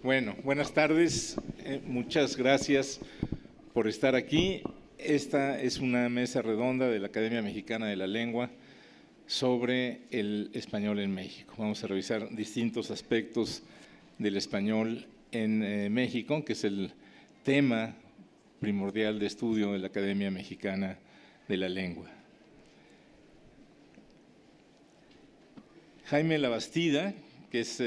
Bueno, buenas tardes. Muchas gracias por estar aquí. Esta es una mesa redonda de la Academia Mexicana de la Lengua sobre el español en México. Vamos a revisar distintos aspectos del español en México, que es el tema primordial de estudio de la Academia Mexicana de la Lengua. Jaime Labastida, que es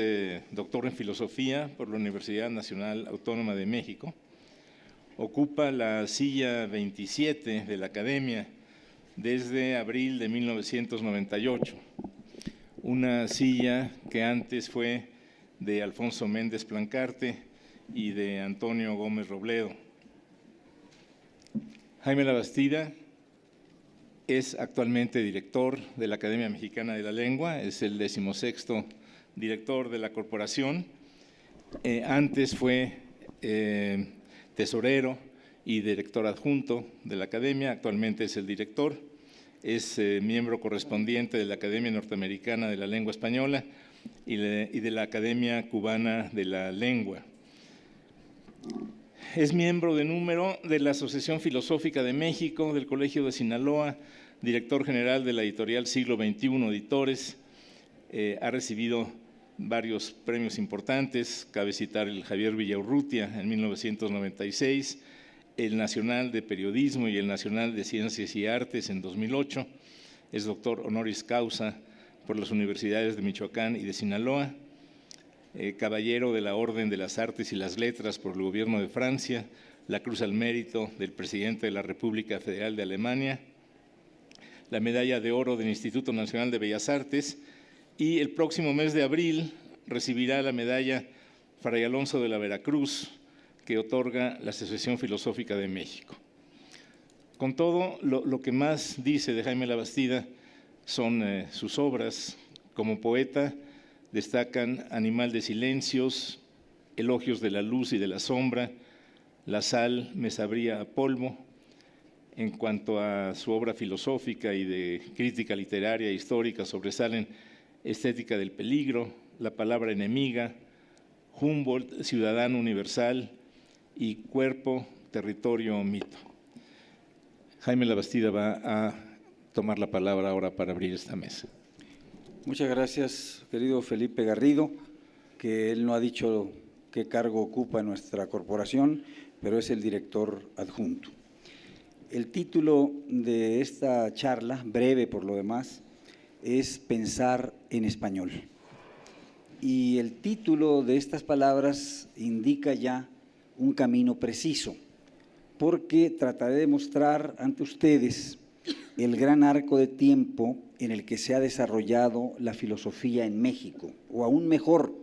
doctor en filosofía por la Universidad Nacional Autónoma de México, ocupa la silla 27 de la Academia desde abril de 1998, una silla que antes fue de Alfonso Méndez Plancarte y de Antonio Gómez Robledo. Jaime Labastida es actualmente director de la Academia Mexicana de la Lengua, es el 16º director de la corporación. Antes fue tesorero y director adjunto de la Academia, actualmente es el director, es miembro correspondiente de la Academia Norteamericana de la Lengua Española y de la Academia Cubana de la Lengua. Es miembro de número de la Asociación Filosófica de México, del Colegio de Sinaloa, director general de la editorial Siglo XXI Editores. Ha recibido varios premios importantes, cabe citar el Javier Villaurrutia en 1996, el Nacional de Periodismo y el Nacional de Ciencias y Artes en 2008, es doctor honoris causa por las universidades de Michoacán y de Sinaloa, caballero de la Orden de las Artes y las Letras por el Gobierno de Francia, la Cruz al Mérito del Presidente de la República Federal de Alemania, la Medalla de Oro del Instituto Nacional de Bellas Artes, y el próximo mes de abril recibirá la medalla Fray Alonso de la Veracruz, que otorga la Asociación Filosófica de México. Con todo, lo que más dice de Jaime Labastida son sus obras. Como poeta destacan Animal de Silencios, Elogios de la Luz y de la Sombra, La sal me sabría a polvo. En cuanto a su obra filosófica y de crítica literaria e histórica, sobresalen Estética del Peligro, La palabra enemiga, Humboldt, Ciudadano Universal y Cuerpo, Territorio, Mito. Jaime Labastida va a tomar la palabra ahora para abrir esta mesa. Muchas gracias, querido Felipe Garrido, que él no ha dicho qué cargo ocupa en nuestra corporación, pero es el director adjunto. El título de esta charla, breve por lo demás, es Pensar en Español. Y el título de estas palabras indica ya un camino preciso, porque trataré de mostrar ante ustedes el gran arco de tiempo en el que se ha desarrollado la filosofía en México, o aún mejor,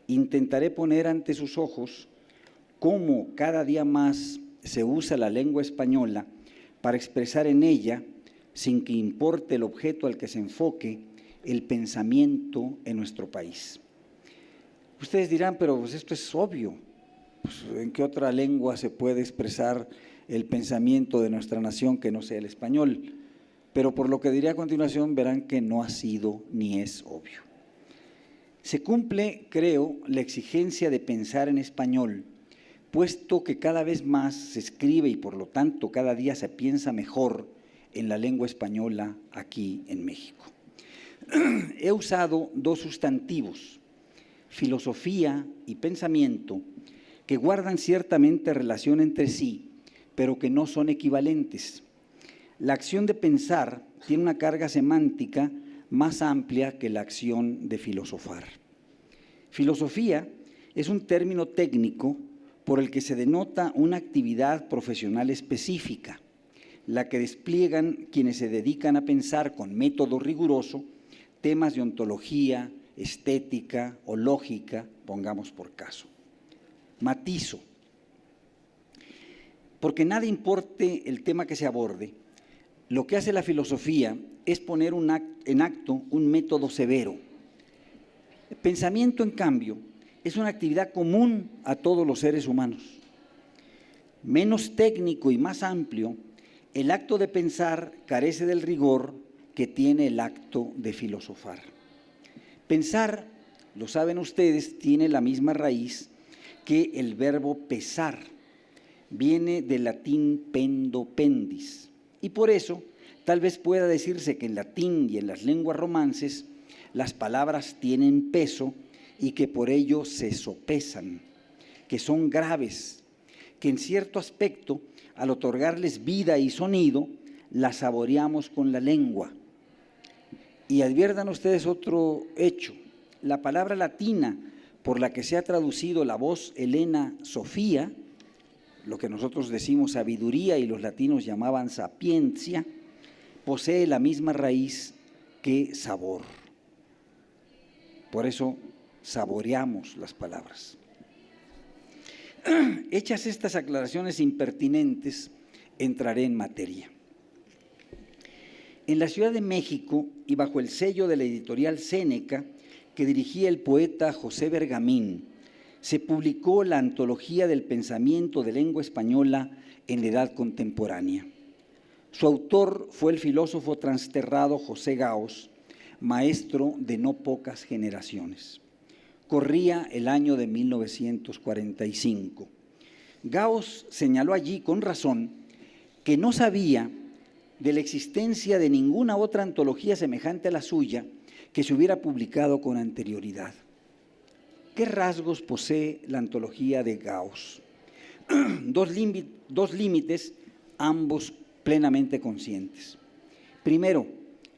intentaré poner ante sus ojos cómo cada día más se usa la lengua española para expresar en ella, sin que importe el objeto al que se enfoque, el pensamiento en nuestro país. Ustedes dirán, pero pues esto es obvio, pues, ¿en qué otra lengua se puede expresar el pensamiento de nuestra nación que no sea el español? Pero por lo que diré a continuación verán que no ha sido ni es obvio. Se cumple, creo, la exigencia de pensar en español, puesto que cada vez más se escribe y por lo tanto cada día se piensa mejor en la lengua española aquí en México. He usado dos sustantivos, filosofía y pensamiento, que guardan ciertamente relación entre sí, pero que no son equivalentes. La acción de pensar tiene una carga semántica más amplia que la acción de filosofar. Filosofía es un término técnico por el que se denota una actividad profesional específica, la que despliegan quienes se dedican a pensar con método riguroso temas de ontología, estética o lógica, pongamos por caso. Matizo. Porque nada importe el tema que se aborde, lo que hace la filosofía es poner en acto un método severo. El pensamiento, en cambio, es una actividad común a todos los seres humanos. Menos técnico y más amplio, el acto de pensar carece del rigor que tiene el acto de filosofar. Pensar, lo saben ustedes, tiene la misma raíz que el verbo pesar viene del latín pendo pendis, y por eso tal vez pueda decirse que en latín y en las lenguas romances las palabras tienen peso y que por ello se sopesan, que son graves, que en cierto aspecto, al otorgarles vida y sonido, las saboreamos con la lengua. Y adviertan ustedes otro hecho: la palabra latina por la que se ha traducido la voz helena Sofía, lo que nosotros decimos sabiduría y los latinos llamaban sapiencia, posee la misma raíz que sabor. Por eso saboreamos las palabras. Hechas estas aclaraciones impertinentes, entraré en materia. En la Ciudad de México y bajo el sello de la editorial Séneca, que dirigía el poeta José Bergamín, se publicó la Antología del Pensamiento de Lengua Española en la Edad Contemporánea. Su autor fue el filósofo transterrado José Gaos, maestro de no pocas generaciones. Corría el año de 1945. Gaos señaló allí con razón que no sabía de la existencia de ninguna otra antología semejante a la suya que se hubiera publicado con anterioridad. ¿Qué rasgos posee la antología de Gaos? Dos límites, ambos plenamente conscientes. Primero,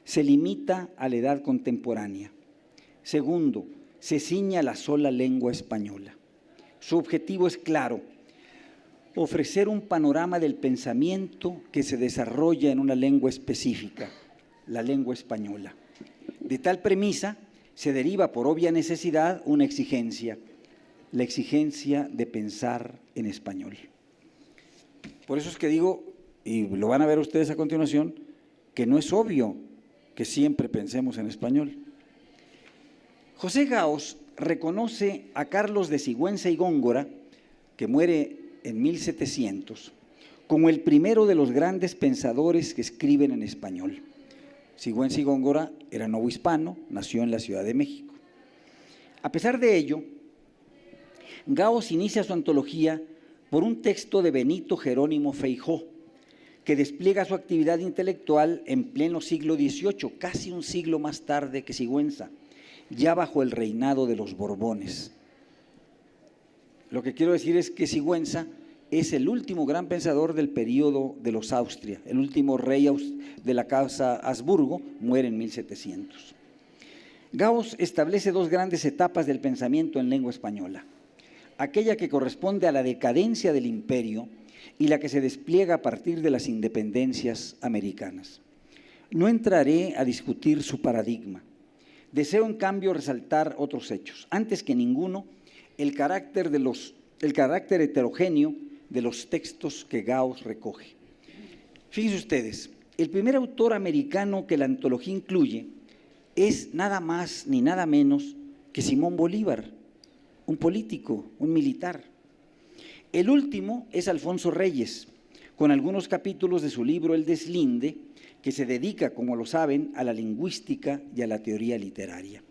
se limita a la edad contemporánea. Segundo, se ciñe a la sola lengua española. Su objetivo es claro: ofrecer un panorama del pensamiento que se desarrolla en una lengua específica, la lengua española. De tal premisa se deriva por obvia necesidad una exigencia, la exigencia de pensar en español. Por eso es que digo, y lo van a ver ustedes a continuación, que no es obvio que siempre pensemos en español. José Gaos reconoce a Carlos de Sigüenza y Góngora, que muere en 1700, como el primero de los grandes pensadores que escriben en español. Sigüenza y Góngora era novohispano, nació en la Ciudad de México. A pesar de ello, Gaos inicia su antología por un texto de Benito Jerónimo Feijoo, que despliega su actividad intelectual en pleno siglo XVIII, casi un siglo más tarde que Sigüenza, ya bajo el reinado de los Borbones. Lo que quiero decir es que Sigüenza es el último gran pensador del período de los Austria, el último rey de la casa Habsburgo, muere en 1700. Gaos establece dos grandes etapas del pensamiento en lengua española: aquella que corresponde a la decadencia del imperio y la que se despliega a partir de las independencias americanas. No entraré a discutir su paradigma. Deseo, en cambio, resaltar otros hechos. Antes que ninguno, el carácter heterogéneo de los textos que Gaos recoge. Fíjense ustedes, el primer autor americano que la antología incluye es nada más ni nada menos que Simón Bolívar, un político, un militar. El último es Alfonso Reyes, con algunos capítulos de su libro El Deslinde, que se dedica, como lo saben, a la lingüística y a la teoría literaria.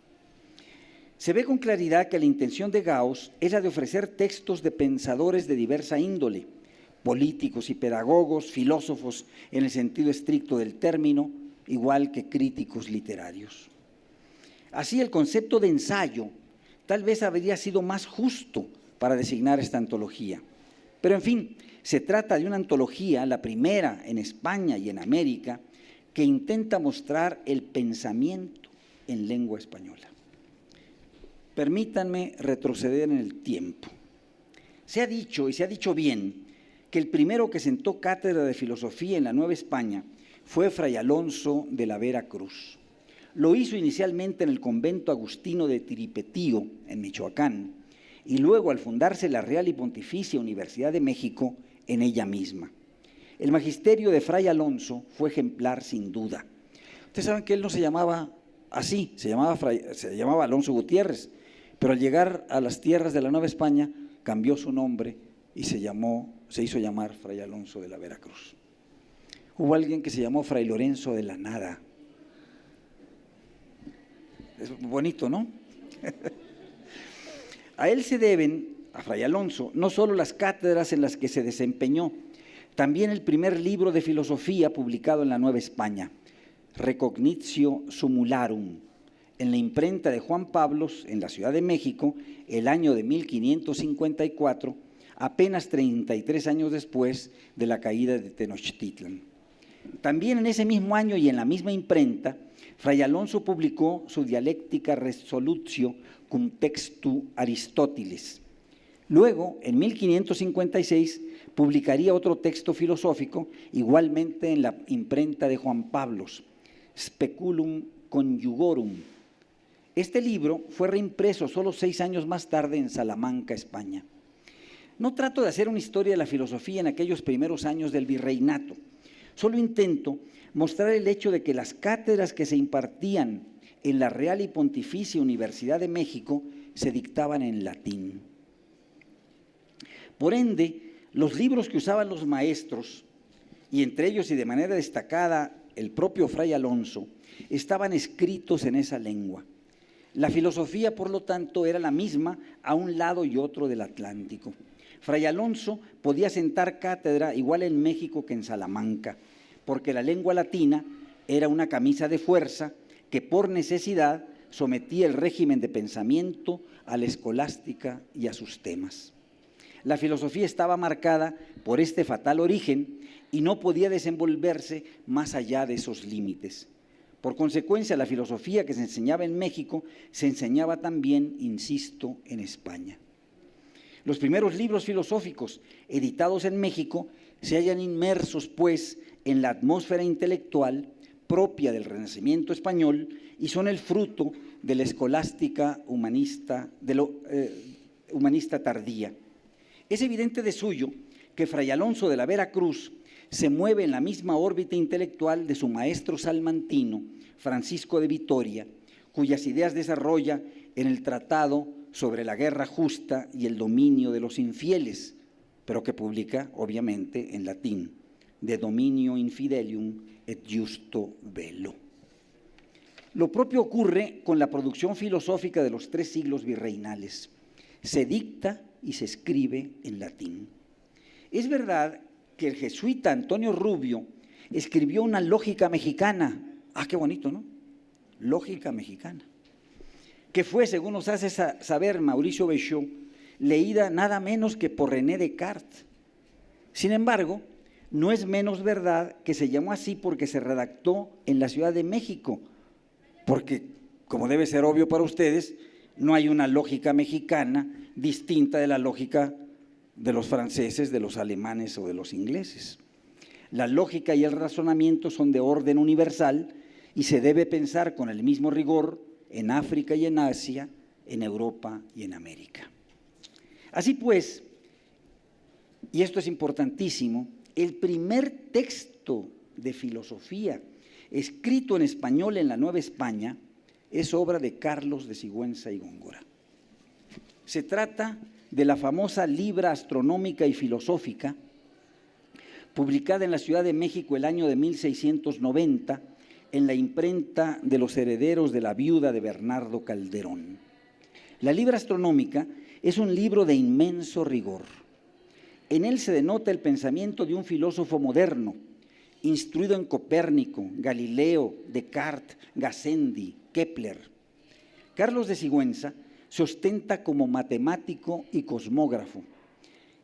Se ve con claridad que la intención de Gaos es la de ofrecer textos de pensadores de diversa índole, políticos y pedagogos, filósofos en el sentido estricto del término, igual que críticos literarios. Así, el concepto de ensayo tal vez habría sido más justo para designar esta antología. Pero, en fin, se trata de una antología, la primera en España y en América, que intenta mostrar el pensamiento en lengua española. Permítanme retroceder en el tiempo. Se ha dicho, y se ha dicho bien, que el primero que sentó cátedra de filosofía en la Nueva España fue Fray Alonso de la Vera Cruz. Lo hizo inicialmente en el convento agustino de Tiripetío, en Michoacán, y luego, al fundarse la Real y Pontificia Universidad de México, en ella misma. El magisterio de Fray Alonso fue ejemplar sin duda. Ustedes saben que él no se llamaba así, se llamaba Alonso Gutiérrez, pero al llegar a las tierras de la Nueva España cambió su nombre y se hizo llamar Fray Alonso de la Vera Cruz. Hubo alguien que se llamó Fray Lorenzo de la Nada. Es bonito, ¿no? A él se deben a Fray Alonso, no solo las cátedras en las que se desempeñó, también el primer libro de filosofía publicado en la Nueva España, Recognitio Sumularum, en la imprenta de Juan Pablos, en la Ciudad de México, el año de 1554, apenas 33 años después de la caída de Tenochtitlan. También en ese mismo año y en la misma imprenta, Fray Alonso publicó su Dialectica Resolutio cum textu Aristóteles. Luego, en 1556, publicaría otro texto filosófico, igualmente en la imprenta de Juan Pablos, Speculum Conjugorum. Este libro fue reimpreso solo 6 años más tarde en Salamanca, España. No trato de hacer una historia de la filosofía en aquellos primeros años del virreinato. Solo intento mostrar el hecho de que las cátedras que se impartían en la Real y Pontificia Universidad de México se dictaban en latín. Por ende, los libros que usaban los maestros, y entre ellos y de manera destacada el propio Fray Alonso, estaban escritos en esa lengua. La filosofía, por lo tanto, era la misma a un lado y otro del Atlántico. Fray Alonso podía sentar cátedra igual en México que en Salamanca, porque la lengua latina era una camisa de fuerza que por necesidad sometía el régimen de pensamiento a la escolástica y a sus temas. La filosofía estaba marcada por este fatal origen y no podía desenvolverse más allá de esos límites. Por consecuencia, la filosofía que se enseñaba en México se enseñaba también, insisto, en España. Los primeros libros filosóficos editados en México se hallan inmersos, pues, en la atmósfera intelectual propia del Renacimiento español y son el fruto de la escolástica humanista tardía. Es evidente de suyo que Fray Alonso de la Vera Cruz se mueve en la misma órbita intelectual de su maestro salmantino, Francisco de Vitoria, cuyas ideas desarrolla en el Tratado sobre la guerra justa y el dominio de los infieles, pero que publica, obviamente, en latín, De dominio infidelium et justo velo. Lo propio ocurre con la producción filosófica de los 3 siglos virreinales. Se dicta y se escribe en latín. Es verdad que el jesuita Antonio Rubio escribió una lógica mexicana. Ah, qué bonito, ¿no? Lógica mexicana. Que fue, según nos hace saber Mauricio Béchot, leída nada menos que por René Descartes. Sin embargo, no es menos verdad que se llamó así porque se redactó en la Ciudad de México, porque, como debe ser obvio para ustedes, no hay una lógica mexicana distinta de la lógica de los franceses, de los alemanes o de los ingleses. La lógica y el razonamiento son de orden universal y se debe pensar con el mismo rigor en África y en Asia, en Europa y en América. Así pues, y esto es importantísimo, el primer texto de filosofía escrito en español en la Nueva España es obra de Carlos de Sigüenza y Góngora. Se trata de la famosa Libra Astronómica y Filosófica, publicada en la Ciudad de México el año de 1690 en la imprenta de los herederos de la viuda de Bernardo Calderón. La Libra Astronómica es un libro de inmenso rigor. En él se denota el pensamiento de un filósofo moderno, instruido en Copérnico, Galileo, Descartes, Gassendi, Kepler. Carlos de Sigüenza se ostenta como matemático y cosmógrafo.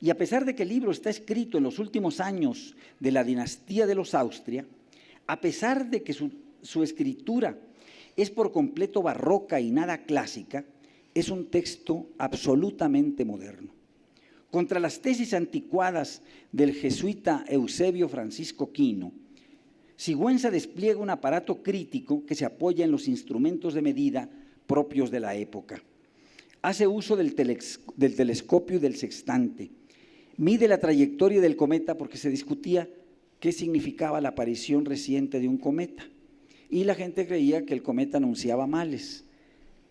Y a pesar de que el libro está escrito en los últimos años de la dinastía de los Austria, a pesar de que su escritura es por completo barroca y nada clásica, es un texto absolutamente moderno. Contra las tesis anticuadas del jesuita Eusebio Francisco Quino, Sigüenza despliega un aparato crítico que se apoya en los instrumentos de medida propios de la época. Hace uso del telescopio y del sextante. Mide la trayectoria del cometa porque se discutía qué significaba la aparición reciente de un cometa. Y la gente creía que el cometa anunciaba males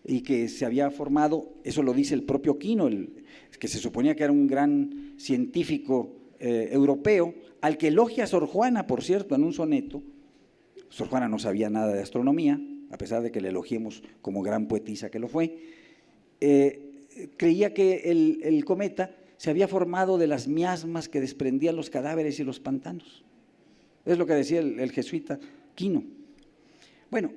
y que se había formado, eso lo dice el propio Quino, que se suponía que era un gran científico europeo, al que elogia Sor Juana, por cierto, en un soneto. Sor Juana no sabía nada de astronomía, a pesar de que le elogiemos como gran poetisa que lo fue. creía que el cometa se había formado de las miasmas que desprendían los cadáveres y los pantanos. Es lo que decía el jesuita Quino. Bueno,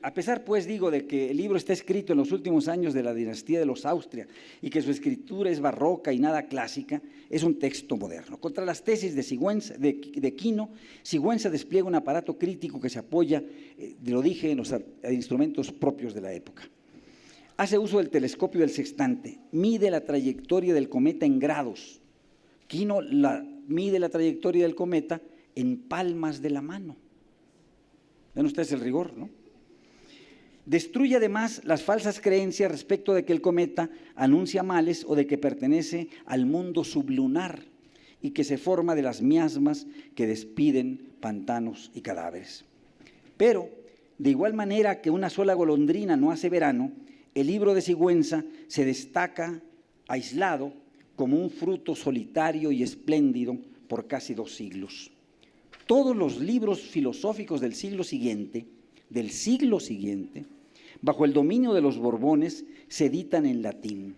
a pesar, pues, digo, de que el libro está escrito en los últimos años de la dinastía de los Austria y que su escritura es barroca y nada clásica, es un texto moderno. Contra las tesis de Quino, Sigüenza despliega un aparato crítico que se apoya, lo dije, en los instrumentos propios de la época. Hace uso del telescopio del sextante, mide la trayectoria del cometa en grados. Quino mide la trayectoria del cometa en palmas de la mano. Ven ustedes el rigor, ¿no? Destruye además las falsas creencias respecto de que el cometa anuncia males o de que pertenece al mundo sublunar y que se forma de las miasmas que despiden pantanos y cadáveres. Pero, de igual manera que una sola golondrina no hace verano, el libro de Sigüenza se destaca aislado como un fruto solitario y espléndido por casi 2 siglos. Todos los libros filosóficos del siglo siguiente, bajo el dominio de los Borbones, se editan en latín.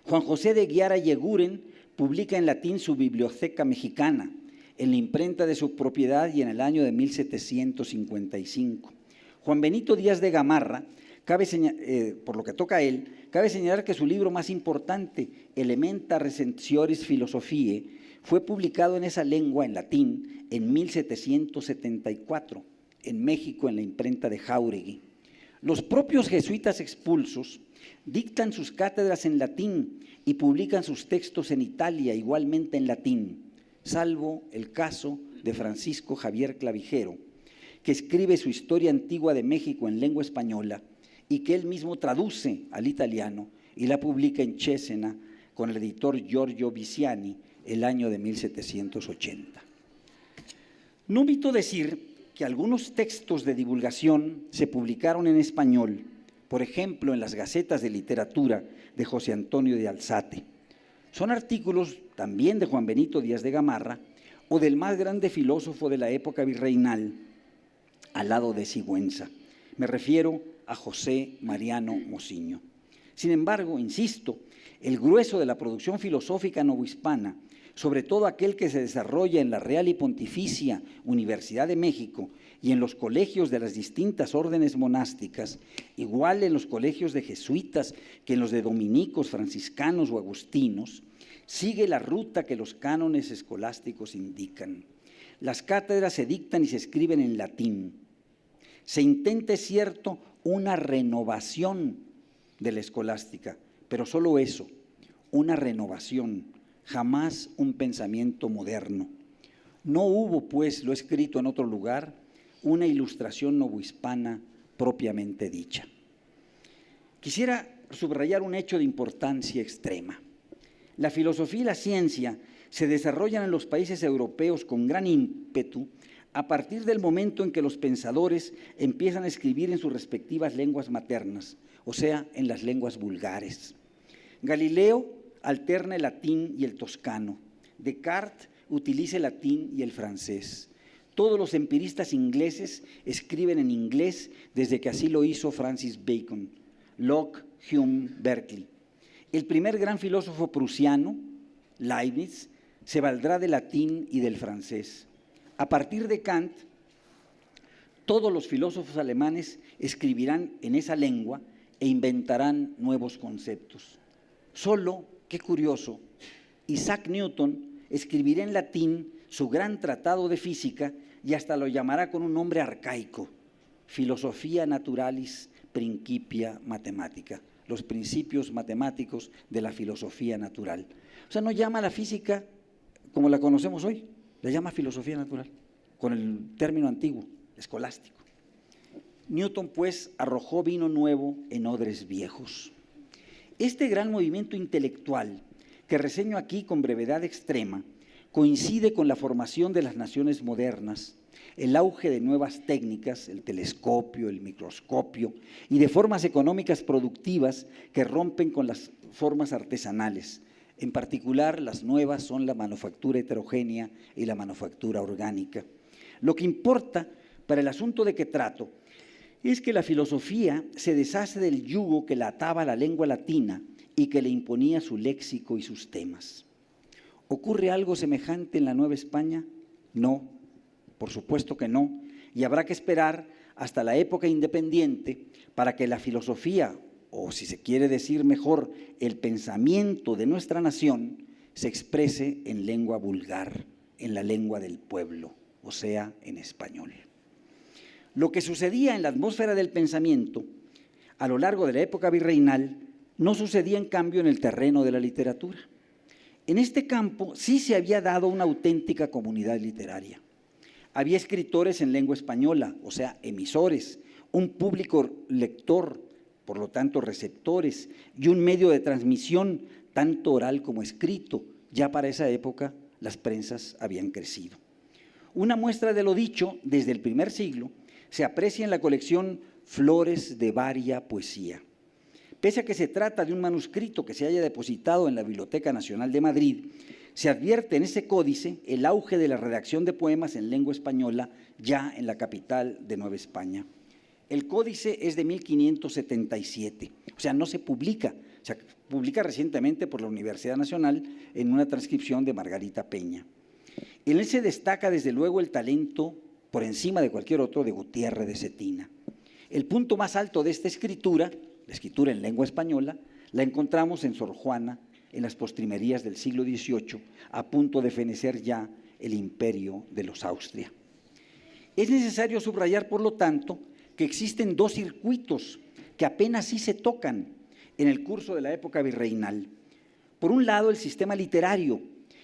Juan José de Guiara y Eguren publica en latín su Biblioteca Mexicana, en la imprenta de su propiedad y en el año de 1755. Juan Benito Díaz de Gamarra, por lo que toca a él, cabe señalar que su libro más importante, Elementa Recentioris Philosophiae, fue publicado en esa lengua, en latín, en 1774, en México, en la imprenta de Jáuregui. Los propios jesuitas expulsos dictan sus cátedras en latín y publican sus textos en Italia, igualmente en latín, salvo el caso de Francisco Javier Clavijero, que escribe su Historia Antigua de México en lengua española y que él mismo traduce al italiano y la publica en Cesena con el editor Giorgio Viciani el año de 1780. No omito decir que algunos textos de divulgación se publicaron en español, por ejemplo, en las Gacetas de Literatura de José Antonio de Alzate. Son artículos también de Juan Benito Díaz de Gamarra o del más grande filósofo de la época virreinal, al lado de Sigüenza. Me refiero a José Mariano Mociño. Sin embargo, insisto, el grueso de la producción filosófica novohispana, sobre todo aquel que se desarrolla en la Real y Pontificia Universidad de México y en los colegios de las distintas órdenes monásticas, igual en los colegios de jesuitas que en los de dominicos, franciscanos o agustinos, sigue la ruta que los cánones escolásticos indican. Las cátedras se dictan y se escriben en latín. Se intenta, es cierto, una renovación de la escolástica, pero solo eso, una renovación, jamás un pensamiento moderno. No hubo, pues, lo escrito en otro lugar, una ilustración novohispana propiamente dicha. Quisiera subrayar un hecho de importancia extrema. La filosofía y la ciencia se desarrollan en los países europeos con gran ímpetu a partir del momento en que los pensadores empiezan a escribir en sus respectivas lenguas maternas, o sea, en las lenguas vulgares. Galileo alterna el latín y el toscano. Descartes utiliza el latín y el francés. Todos los empiristas ingleses escriben en inglés desde que así lo hizo Francis Bacon, Locke, Hume, Berkeley. El primer gran filósofo prusiano, Leibniz, se valdrá del latín y del francés. A partir de Kant, todos los filósofos alemanes escribirán en esa lengua e inventarán nuevos conceptos. Solo, qué curioso, Isaac Newton escribirá en latín su gran tratado de física y hasta lo llamará con un nombre arcaico, Philosophia Naturalis Principia Mathematica, los principios matemáticos de la filosofía natural. O sea, no llama a la física como la conocemos hoy, la llama filosofía natural, con el término antiguo, escolástico. Newton, pues, arrojó vino nuevo en odres viejos. Este gran movimiento intelectual, que reseño aquí con brevedad extrema, coincide con la formación de las naciones modernas, el auge de nuevas técnicas, el telescopio, el microscopio, y de formas económicas productivas que rompen con las formas artesanales. En particular, las nuevas son la manufactura heterogénea y la manufactura orgánica. Lo que importa para el asunto de que trato es que la filosofía se deshace del yugo que la ataba a la lengua latina y que le imponía su léxico y sus temas. ¿Ocurre algo semejante en la Nueva España? No, por supuesto que no, y habrá que esperar hasta la época independiente para que la filosofía, o si se quiere decir mejor, el pensamiento de nuestra nación, se exprese en lengua vulgar, en la lengua del pueblo, o sea, en español. Lo que sucedía en la atmósfera del pensamiento a lo largo de la época virreinal no sucedía en cambio en el terreno de la literatura. En este campo sí se había dado una auténtica comunidad literaria. Había escritores en lengua española, o sea, emisores, un público lector, por lo tanto receptores, y un medio de transmisión tanto oral como escrito. Ya para esa época las prensas habían crecido. Una muestra de lo dicho desde el primer siglo se aprecia en la colección Flores de varia poesía. Pese a que se trata de un manuscrito que se haya depositado en la Biblioteca Nacional de Madrid, se advierte en ese códice el auge de la redacción de poemas en lengua española ya en la capital de Nueva España. El códice es de 1577, o sea, no se publica, se publica recientemente por la Universidad Nacional en una transcripción de Margarita Peña. En él se destaca desde luego el talento, por encima de cualquier otro, de Gutiérrez de Cetina. El punto más alto de esta escritura, la escritura en lengua española, la encontramos en Sor Juana, en las postrimerías del siglo XVIII, a punto de fenecer ya el imperio de los Austria. Es necesario subrayar, por lo tanto, que existen dos circuitos que apenas sí se tocan en el curso de la época virreinal. Por un lado, el sistema literario,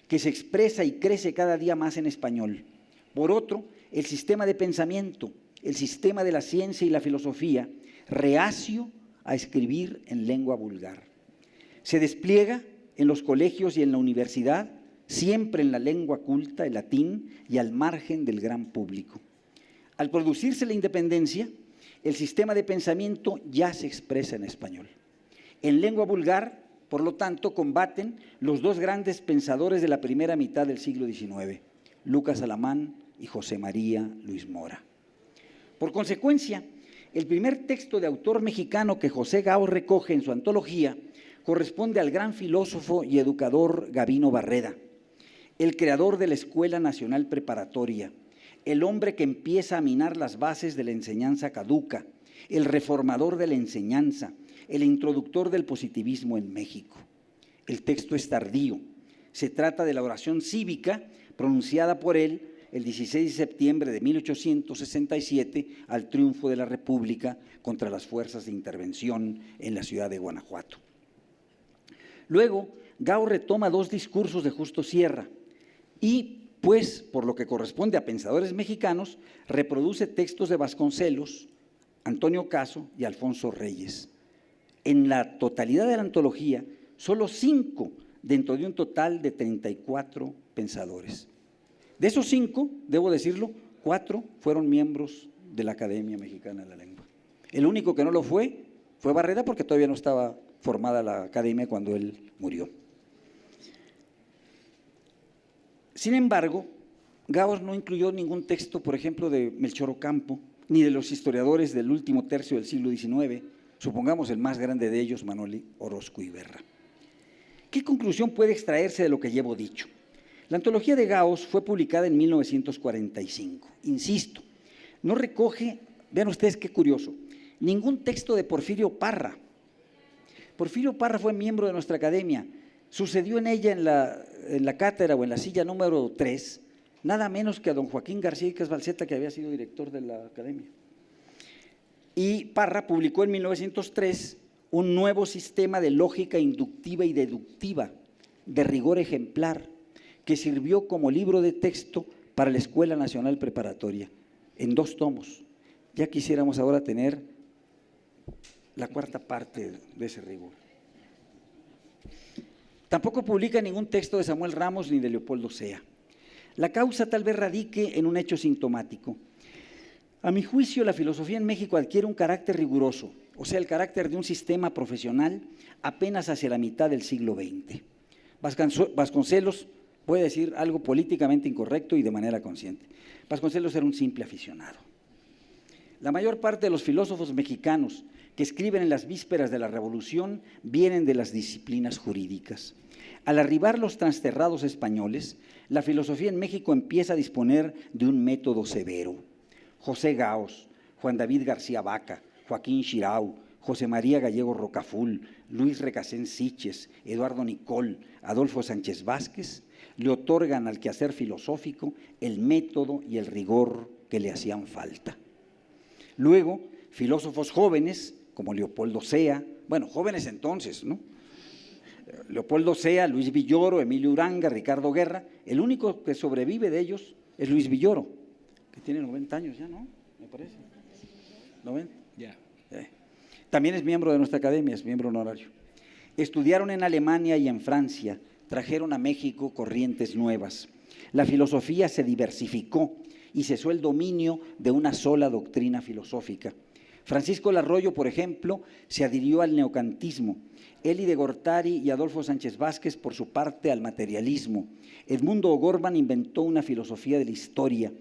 que se expresa y crece cada día más en español. Por otro, el sistema de pensamiento, el sistema de la ciencia y la filosofía, reacio a escribir en lengua vulgar. Se despliega en los colegios y en la universidad, siempre en la lengua culta, el latín, y al margen del gran público. Al producirse la independencia, el sistema de pensamiento ya se expresa en español. En lengua vulgar, por lo tanto, combaten los dos grandes pensadores de la primera mitad del siglo XIX, Lucas Alamán y José María Luis Mora. Por consecuencia, el primer texto de autor mexicano que José Gao recoge en su antología corresponde al gran filósofo y educador Gavino Barreda, el creador de la Escuela Nacional Preparatoria, el hombre que empieza a minar las bases de la enseñanza caduca, el reformador de la enseñanza, el introductor del positivismo en México. El texto es tardío. Se trata de la oración cívica pronunciada por él el 16 de septiembre de 1867 al triunfo de la República contra las fuerzas de intervención en la ciudad de Guanajuato. Luego, Gao retoma dos discursos de Justo Sierra y, pues, por lo que corresponde a pensadores mexicanos, reproduce textos de Vasconcelos, Antonio Caso y Alfonso Reyes. En la totalidad de la antología, solo 5 dentro de un total de 34 pensadores. De esos 5, debo decirlo, 4 fueron miembros de la Academia Mexicana de la Lengua. El único que no lo fue Barreda, porque todavía no estaba formada la Academia cuando él murió. Sin embargo, Gao no incluyó ningún texto, por ejemplo, de Melchor Ocampo, ni de los historiadores del último tercio del siglo XIX, supongamos el más grande de ellos, Manuel Orozco Iberra. ¿Qué conclusión puede extraerse de lo que llevo dicho? La antología de Gaos fue publicada en 1945. Insisto, no recoge, vean ustedes qué curioso, ningún texto de Porfirio Parra. Porfirio Parra fue miembro de nuestra academia. Sucedió en ella, en la cátedra o en la silla número 3, nada menos que a don Joaquín García Íquez Balceta, que había sido director de la academia. Y Parra publicó en 1903 un nuevo sistema de lógica inductiva y deductiva, de rigor ejemplar, que sirvió como libro de texto para la Escuela Nacional Preparatoria, en 2 tomos. Ya quisiéramos ahora tener la 4ª parte de ese rigor. Tampoco publica ningún texto de Samuel Ramos ni de Leopoldo Sea. La causa tal vez radique en un hecho sintomático. A mi juicio, la filosofía en México adquiere un carácter riguroso, o sea, el carácter de un sistema profesional apenas hacia la mitad del siglo XX. Vasconcelos puede decir algo políticamente incorrecto y de manera consciente. Vasconcelos era un simple aficionado. La mayor parte de los filósofos mexicanos que escriben en las vísperas de la Revolución vienen de las disciplinas jurídicas. Al arribar los transterrados españoles, la filosofía en México empieza a disponer de un método severo. José Gaos, Juan David García Vaca, Joaquín Xirau, José María Gallego Rocaful, Luis Recasén Siches, Eduardo Nicol, Adolfo Sánchez Vázquez, le otorgan al quehacer filosófico el método y el rigor que le hacían falta. Luego, filósofos jóvenes, como Leopoldo Sea, bueno, jóvenes entonces, ¿no? Leopoldo Sea, Luis Villoro, Emilio Uranga, Ricardo Guerra, el único que sobrevive de ellos es Luis Villoro, que tiene 90 años ya, ¿no? Me parece. ¿90? Ya. También es miembro de nuestra academia, es miembro honorario. Estudiaron en Alemania y en Francia, trajeron a México corrientes nuevas. La filosofía se diversificó y cesó el dominio de una sola doctrina filosófica. Francisco Larroyo, por ejemplo, se adhirió al neocantismo. Eli de Gortari y Adolfo Sánchez Vázquez, por su parte, al materialismo. Edmundo O'Gorman inventó una filosofía de la historia.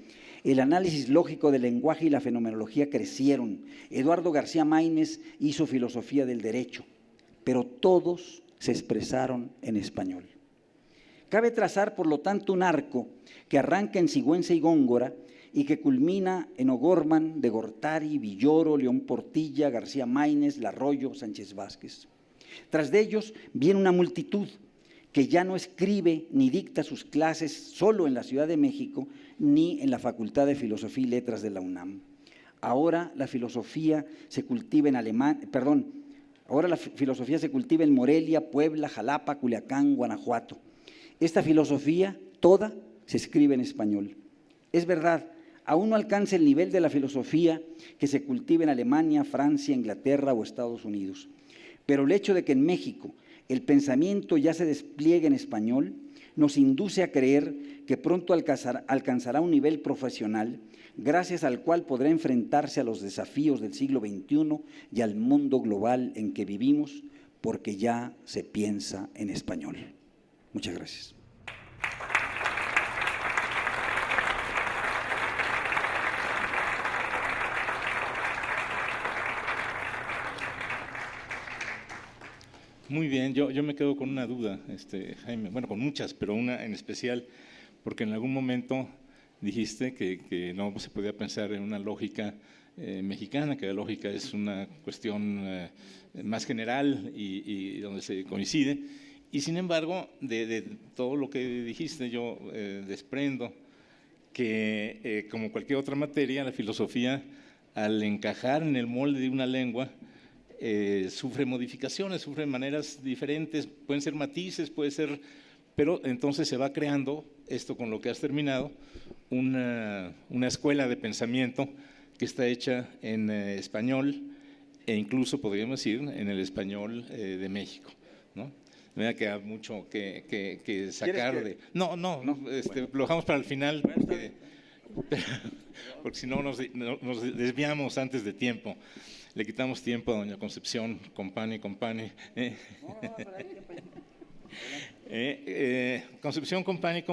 El análisis lógico del lenguaje y la fenomenología crecieron. Eduardo García Maínez hizo filosofía del derecho, pero todos se expresaron en español. Cabe trazar, por lo tanto, un arco que arranca en Sigüenza y Góngora y que culmina en O'Gorman, de Gortari, Villoro, León Portilla, García Maínez, Larroyo, Sánchez Vázquez. Tras de ellos viene una multitud que ya no escribe ni dicta sus clases solo en la Ciudad de México ni en la Facultad de Filosofía y Letras de la UNAM. Ahora la filosofía se cultiva en Morelia, Puebla, Jalapa, Culiacán, Guanajuato. Esta filosofía toda se escribe en español. Es verdad, aún no alcanza el nivel de la filosofía que se cultiva en Alemania, Francia, Inglaterra o Estados Unidos. Pero el hecho de que en México el pensamiento ya se despliegue en español nos induce a creer que pronto alcanzará un nivel profesional gracias al cual podrá enfrentarse a los desafíos del siglo XXI y al mundo global en que vivimos, porque ya se piensa en español. Muchas gracias. Muy bien, yo me quedo con una duda, Jaime, bueno, con muchas, pero una en especial, porque en algún momento dijiste que no se podía pensar en una lógica mexicana, que la lógica es una cuestión más general y donde se coincide, y sin embargo, de todo lo que dijiste yo desprendo que como cualquier otra materia, la filosofía, al encajar en el molde de una lengua, sufre modificaciones, sufre maneras diferentes, pueden ser matices, puede ser, pero entonces se va creando, esto con lo que has terminado, una escuela de pensamiento que está hecha en español e incluso podríamos decir en el español de México, ¿no? De manera que hay mucho que sacar de… No, bueno. Lo dejamos para el final porque si no nos desviamos antes de tiempo. Le quitamos tiempo a doña Concepción Company. Concepción Company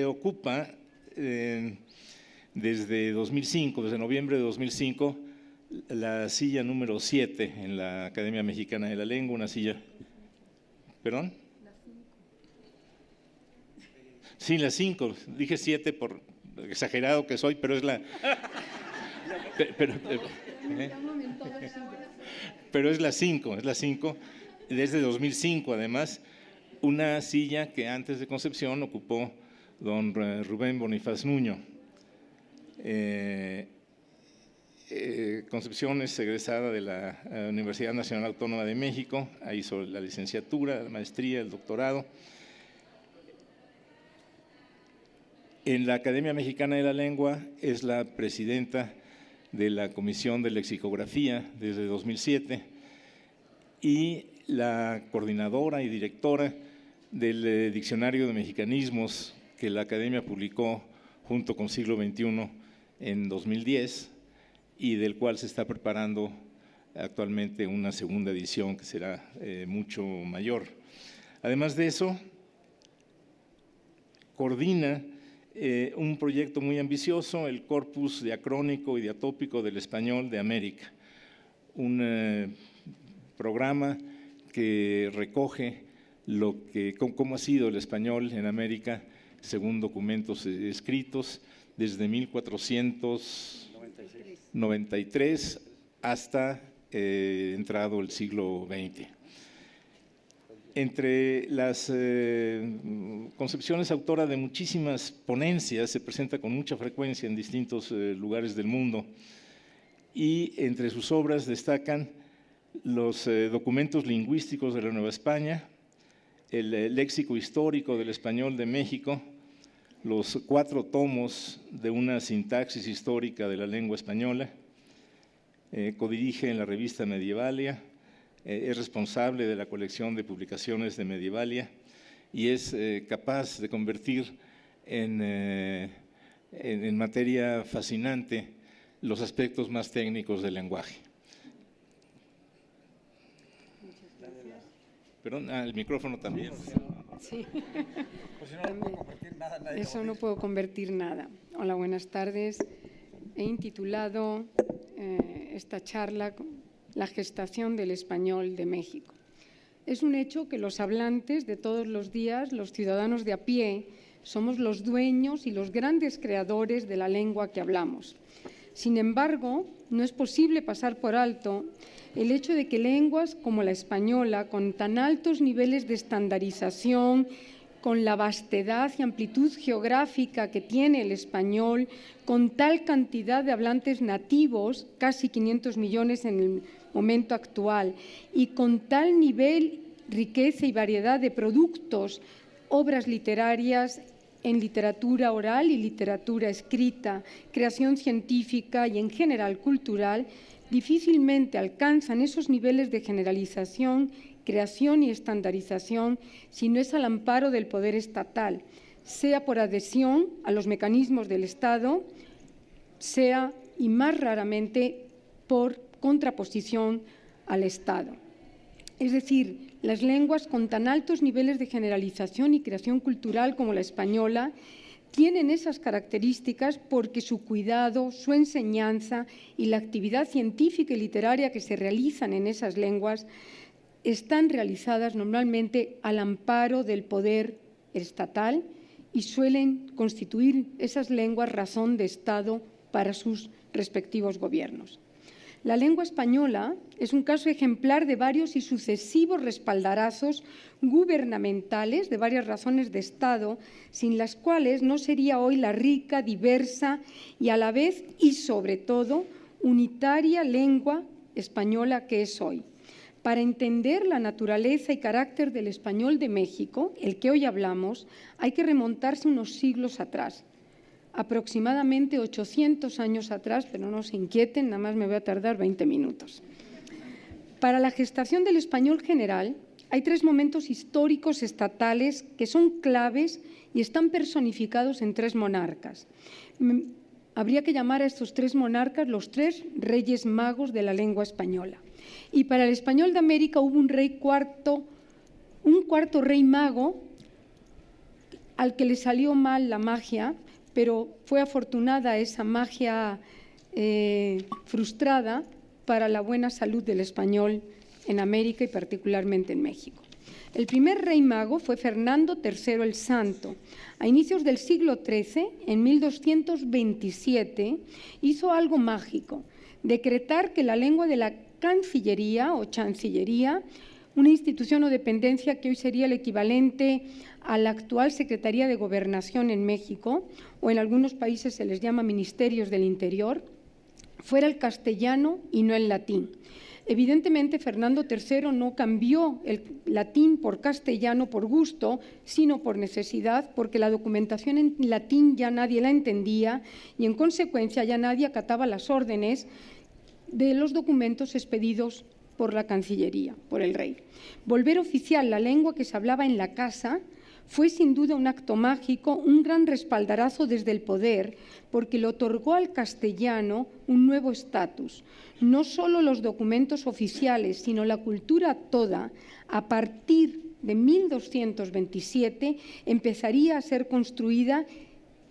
ocupa desde 2005, desde noviembre de 2005, la silla número 7 en la Academia Mexicana de la Lengua, una silla… ¿Perdón? La 5. Sí, la 5, dije 7 por exagerado que soy, pero es la… Pero es la 5, desde 2005 además, una silla que antes de Concepción ocupó don Rubén Bonifaz Nuño. Concepción es egresada de la Universidad Nacional Autónoma de México, ahí hizo la licenciatura, la maestría, el doctorado. En la Academia Mexicana de la Lengua es la presidenta de la Comisión de Lexicografía desde 2007 y la coordinadora y directora del Diccionario de Mexicanismos que la Academia publicó junto con Siglo XXI en 2010 y del cual se está preparando actualmente una segunda edición que será mucho mayor. Además de eso, coordina un proyecto muy ambicioso, el Corpus Diacrónico y Diatópico del Español de América, un programa que recoge cómo ha sido el español en América según documentos escritos desde 1493 hasta entrado el siglo XX. Entre las concepciones, autora de muchísimas ponencias, se presenta con mucha frecuencia en distintos lugares del mundo, y entre sus obras destacan los documentos lingüísticos de la Nueva España, el léxico histórico del español de México, los 4 tomos de una sintaxis histórica de la lengua española, codirige en la revista Medievalia, es responsable de la colección de publicaciones de Medievalia y es capaz de convertir en materia fascinante los aspectos más técnicos del lenguaje. Perdón, el micrófono también. Sí. Pues si no, no puedo convertir nada. Eso no puedo convertir nada. Hola, buenas tardes. He intitulado esta charla La gestación del español de México. Es un hecho que los hablantes de todos los días, los ciudadanos de a pie, somos los dueños y los grandes creadores de la lengua que hablamos. Sin embargo, no es posible pasar por alto el hecho de que lenguas como la española, con tan altos niveles de estandarización, con la vastedad y amplitud geográfica que tiene el español, con tal cantidad de hablantes nativos, casi 500 millones en el momento actual, y con tal nivel, riqueza y variedad de productos, obras literarias en literatura oral y literatura escrita, creación científica y en general cultural, difícilmente alcanzan esos niveles de generalización, creación y estandarización si no es al amparo del poder estatal, sea por adhesión a los mecanismos del Estado, sea y más raramente por contraposición al Estado. Es decir, las lenguas con tan altos niveles de generalización y creación cultural como la española tienen esas características porque su cuidado, su enseñanza y la actividad científica y literaria que se realizan en esas lenguas están realizadas normalmente al amparo del poder estatal y suelen constituir esas lenguas razón de Estado para sus respectivos gobiernos. La lengua española es un caso ejemplar de varios y sucesivos respaldarazos gubernamentales de varias razones de Estado, sin las cuales no sería hoy la rica, diversa y a la vez y sobre todo unitaria lengua española que es hoy. Para entender la naturaleza y carácter del español de México, el que hoy hablamos, hay que remontarse unos siglos atrás, aproximadamente 800 años atrás, pero no se inquieten, nada más me voy a tardar 20 minutos. Para la gestación del español general hay 3 momentos históricos estatales que son claves y están personificados en 3 monarcas. Habría que llamar a estos 3 monarcas los 3 reyes magos de la lengua española. Y para el español de América hubo un cuarto rey mago al que le salió mal la magia, pero fue afortunada esa magia frustrada para la buena salud del español en América y particularmente en México. El primer rey mago fue Fernando III el Santo. A inicios del siglo XIII, en 1227, hizo algo mágico: decretar que la lengua de la Cancillería o Chancillería, una institución o dependencia que hoy sería el equivalente a la actual Secretaría de Gobernación en México, o en algunos países se les llama Ministerios del Interior, fuera el castellano y no el latín. Evidentemente, Fernando III no cambió el latín por castellano por gusto, sino por necesidad, porque la documentación en latín ya nadie la entendía y, en consecuencia, ya nadie acataba las órdenes de los documentos expedidos por la Cancillería, por el rey. Volver oficial la lengua que se hablaba en la casa fue sin duda un acto mágico, un gran respaldarazo desde el poder, porque le otorgó al castellano un nuevo estatus. No solo los documentos oficiales, sino la cultura toda, a partir de 1227, empezaría a ser construida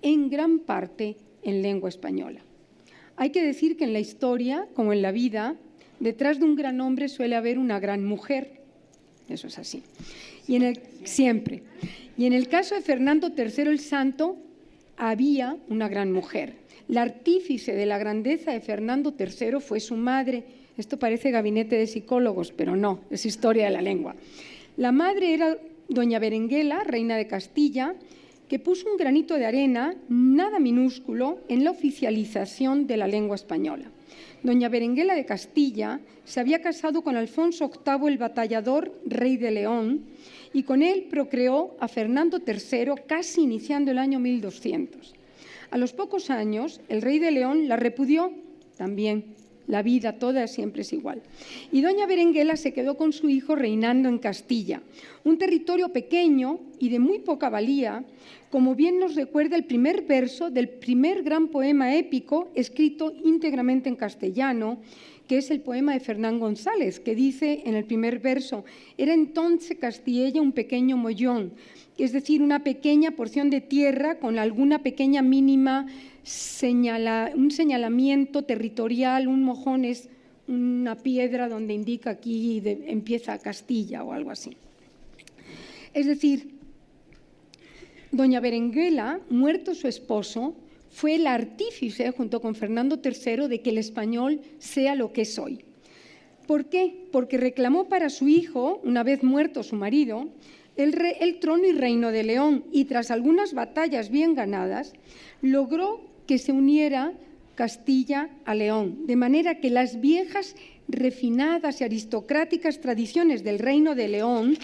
en gran parte en lengua española. Hay que decir que en la historia, como en la vida, detrás de un gran hombre suele haber una gran mujer. Eso es así. Siempre. Y en el caso de Fernando III el Santo, había una gran mujer. La artífice de la grandeza de Fernando III fue su madre. Esto parece gabinete de psicólogos, pero no, es historia de la lengua. La madre era doña Berenguela, reina de Castilla, que puso un granito de arena, nada minúsculo, en la oficialización de la lengua española. Doña Berenguela de Castilla se había casado con Alfonso VIII el Batallador, rey de León, y con él procreó a Fernando III, casi iniciando el año 1200. A los pocos años, el rey de León la repudió también. La vida toda siempre es igual. Y doña Berenguela se quedó con su hijo reinando en Castilla, un territorio pequeño y de muy poca valía, como bien nos recuerda el primer verso del primer gran poema épico escrito íntegramente en castellano, que es el poema de Fernán González, que dice en el primer verso: era entonces Castilla un pequeño mollón, es decir, una pequeña porción de tierra con alguna pequeña mínima un señalamiento territorial. Un mojón es una piedra donde indica aquí empieza Castilla o algo así. Es decir, doña Berenguela, muerto su esposo, fue el artífice, junto con Fernando III, de que el español sea lo que es hoy. ¿Por qué? Porque reclamó para su hijo, una vez muerto su marido, el trono y reino de León, y tras algunas batallas bien ganadas, logró que se uniera Castilla a León, de manera que las viejas, refinadas y aristocráticas tradiciones del reino de León,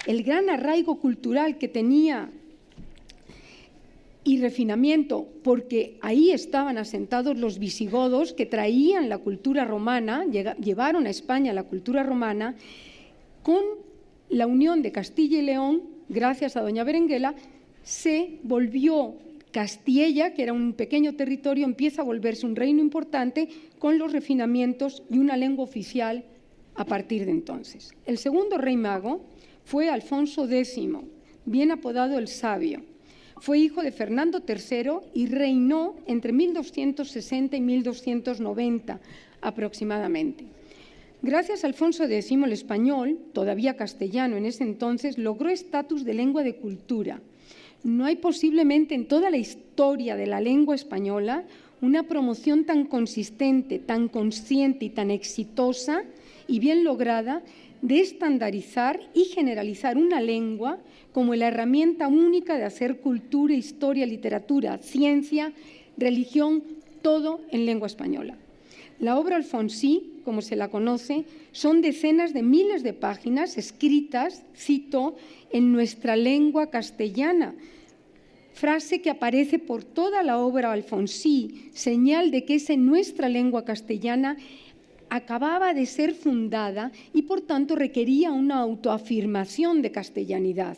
el gran arraigo cultural que tenía y refinamiento, porque ahí estaban asentados los visigodos que traían la cultura romana, llevaron a España la cultura romana, con la unión de Castilla y León, gracias a doña Berenguela, se volvió Castilla, que era un pequeño territorio, empieza a volverse un reino importante con los refinamientos y una lengua oficial a partir de entonces. El segundo rey mago fue Alfonso X, bien apodado el Sabio. Fue hijo de Fernando III y reinó entre 1260 y 1290 aproximadamente. Gracias a Alfonso X, el español, todavía castellano en ese entonces, logró estatus de lengua de cultura. No hay posiblemente en toda la historia de la lengua española una promoción tan consistente, tan consciente y tan exitosa y bien lograda de estandarizar y generalizar una lengua como la herramienta única de hacer cultura, historia, literatura, ciencia, religión, todo en lengua española. La obra Alfonsí, como se la conoce, son decenas de miles de páginas escritas, cito, en nuestra lengua castellana, frase que aparece por toda la obra Alfonsí, señal de que es en nuestra lengua castellana acababa de ser fundada y por tanto requería una autoafirmación de castellanidad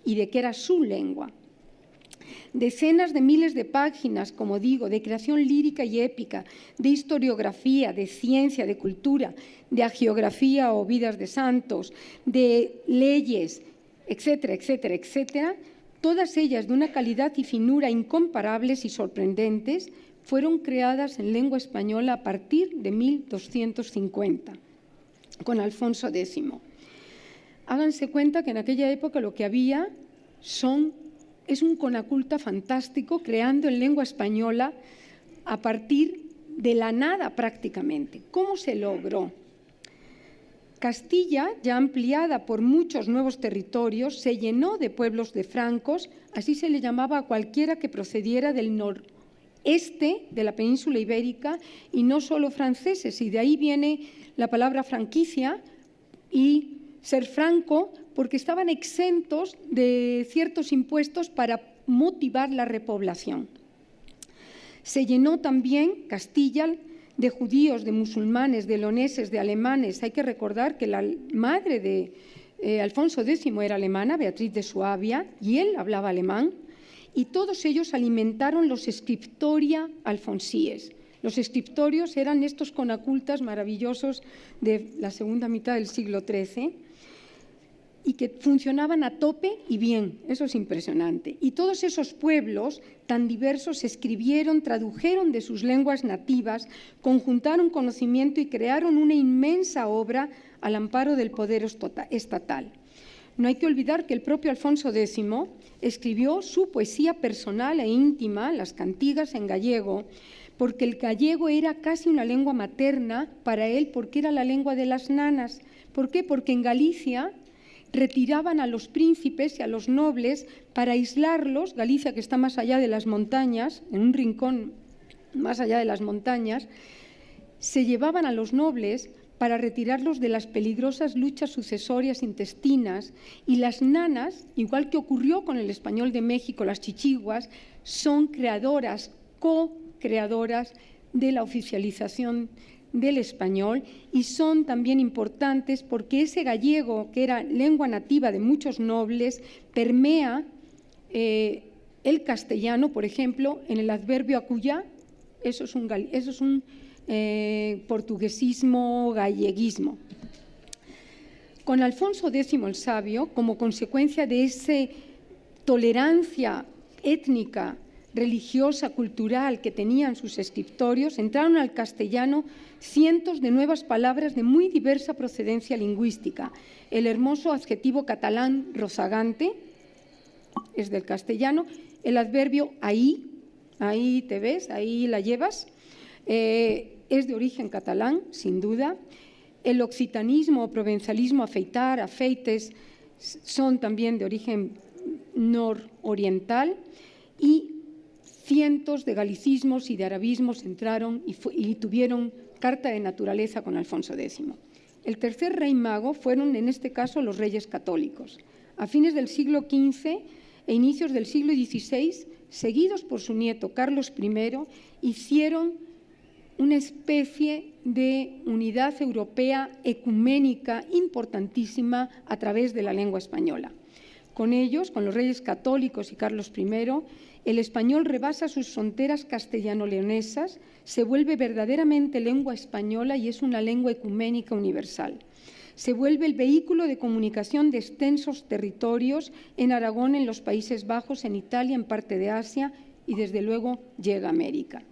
y de que era su lengua. Decenas de miles de páginas, como digo, de creación lírica y épica, de historiografía, de ciencia, de cultura, de hagiografía o vidas de santos, de leyes, etcétera, etcétera, etcétera, todas ellas de una calidad y finura incomparables y sorprendentes, fueron creadas en lengua española a partir de 1250, con Alfonso X. Háganse cuenta que en aquella época lo que había es un conaculta fantástico creando en lengua española a partir de la nada prácticamente. ¿Cómo se logró? Castilla, ya ampliada por muchos nuevos territorios, se llenó de pueblos de francos, así se le llamaba a cualquiera que procediera del noreste de la península ibérica, y no solo franceses, y de ahí viene la palabra franquicia y ser franco, porque estaban exentos de ciertos impuestos para motivar la repoblación. Se llenó también Castilla de judíos, de musulmanes, de leoneses, de alemanes. Hay que recordar que la madre de Alfonso X era alemana, Beatriz de Suabia, y él hablaba alemán, y todos ellos alimentaron los scriptoria alfonsíes. Los scriptorios eran estos conacultas maravillosos de la segunda mitad del siglo XIII. y que funcionaban a tope y bien, eso es impresionante. Y todos esos pueblos tan diversos escribieron, tradujeron de sus lenguas nativas, conjuntaron conocimiento y crearon una inmensa obra al amparo del poder estatal. No hay que olvidar que el propio Alfonso X escribió su poesía personal e íntima, las cantigas en gallego, porque el gallego era casi una lengua materna para él, porque era la lengua de las nanas. ¿Por qué? Porque en Galicia retiraban a los príncipes y a los nobles para aislarlos, Galicia, que está más allá de las montañas, en un rincón más allá de las montañas, se llevaban a los nobles para retirarlos de las peligrosas luchas sucesorias intestinas, y las nanas, igual que ocurrió con el español de México, las chichiguas, son creadoras, co-creadoras de la oficialización del español, y son también importantes porque ese gallego, que era lengua nativa de muchos nobles, permea el castellano, por ejemplo, en el adverbio acullá. Eso es un portuguesismo, galleguismo. Con Alfonso X el Sabio, como consecuencia de esa tolerancia étnica, religiosa, cultural que tenían sus escritorios, entraron al castellano cientos de nuevas palabras de muy diversa procedencia lingüística. El hermoso adjetivo catalán rozagante es del castellano, el adverbio ahí te ves, ahí la llevas, es de origen catalán, sin duda. El occitanismo o provenzalismo, afeitar, afeites, son también de origen nororiental, y cientos de galicismos y de arabismos entraron y tuvieron carta de naturaleza con Alfonso X. El tercer rey mago fueron, en este caso, los reyes católicos. A fines del siglo XV e inicios del siglo XVI, seguidos por su nieto Carlos I, hicieron una especie de unidad europea ecuménica importantísima a través de la lengua española. Con ellos, con los reyes católicos y Carlos I, el español rebasa sus fronteras castellano-leonesas, se vuelve verdaderamente lengua española y es una lengua ecuménica universal. Se vuelve el vehículo de comunicación de extensos territorios en Aragón, en los Países Bajos, en Italia, en parte de Asia, y desde luego llega a América.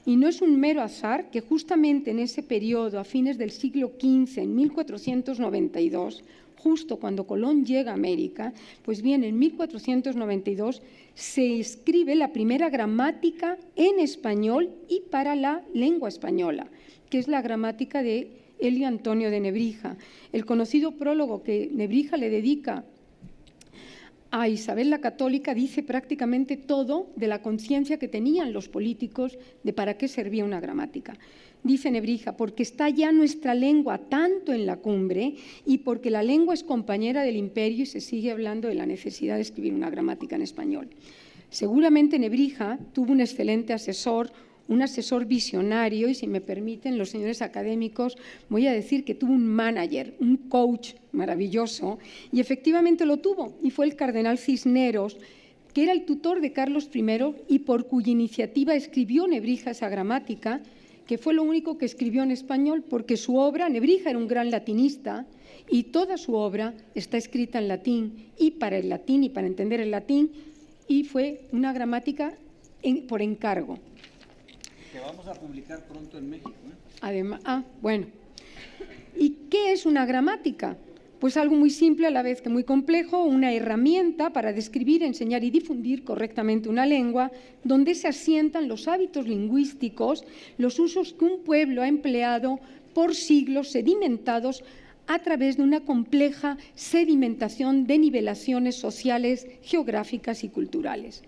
Y no es un mero azar que justamente en ese periodo, a fines del siglo XV, en 1492, justo cuando Colón llega a América, pues bien, en 1492 se escribe la primera gramática en español y para la lengua española, que es la gramática de Elio Antonio de Nebrija. El conocido prólogo que Nebrija le dedica a Isabel la Católica dice prácticamente todo de la conciencia que tenían los políticos de para qué servía una gramática. Dice Nebrija, porque está ya nuestra lengua tanto en la cumbre y porque la lengua es compañera del imperio, y se sigue hablando de la necesidad de escribir una gramática en español. Seguramente Nebrija tuvo un excelente asesor, un asesor visionario, y si me permiten los señores académicos, voy a decir que tuvo un manager, un coach maravilloso, y efectivamente lo tuvo, y fue el cardenal Cisneros, que era el tutor de Carlos I y por cuya iniciativa escribió Nebrija esa gramática, que fue lo único que escribió en español, porque su obra, Nebrija era un gran latinista, y toda su obra está escrita en latín, y para el latín y para entender el latín, y fue una gramática por encargo. Que vamos a publicar pronto en México, ¿eh? Además, bueno. ¿Y qué es una gramática? Pues algo muy simple a la vez que muy complejo, una herramienta para describir, enseñar y difundir correctamente una lengua, donde se asientan los hábitos lingüísticos, los usos que un pueblo ha empleado por siglos, sedimentados a través de una compleja sedimentación de nivelaciones sociales, geográficas y culturales.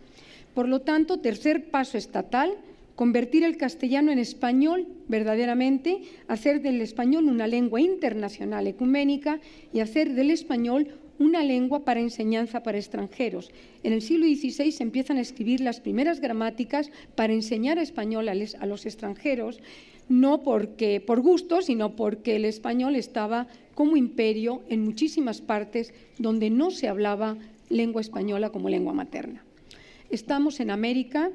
Por lo tanto, tercer paso estatal, convertir el castellano en español verdaderamente, hacer del español una lengua internacional ecuménica y hacer del español una lengua para enseñanza para extranjeros. En el siglo XVI se empiezan a escribir las primeras gramáticas para enseñar español a los extranjeros, no porque por gusto, sino porque el español estaba como imperio en muchísimas partes donde no se hablaba lengua española como lengua materna. Estamos en América.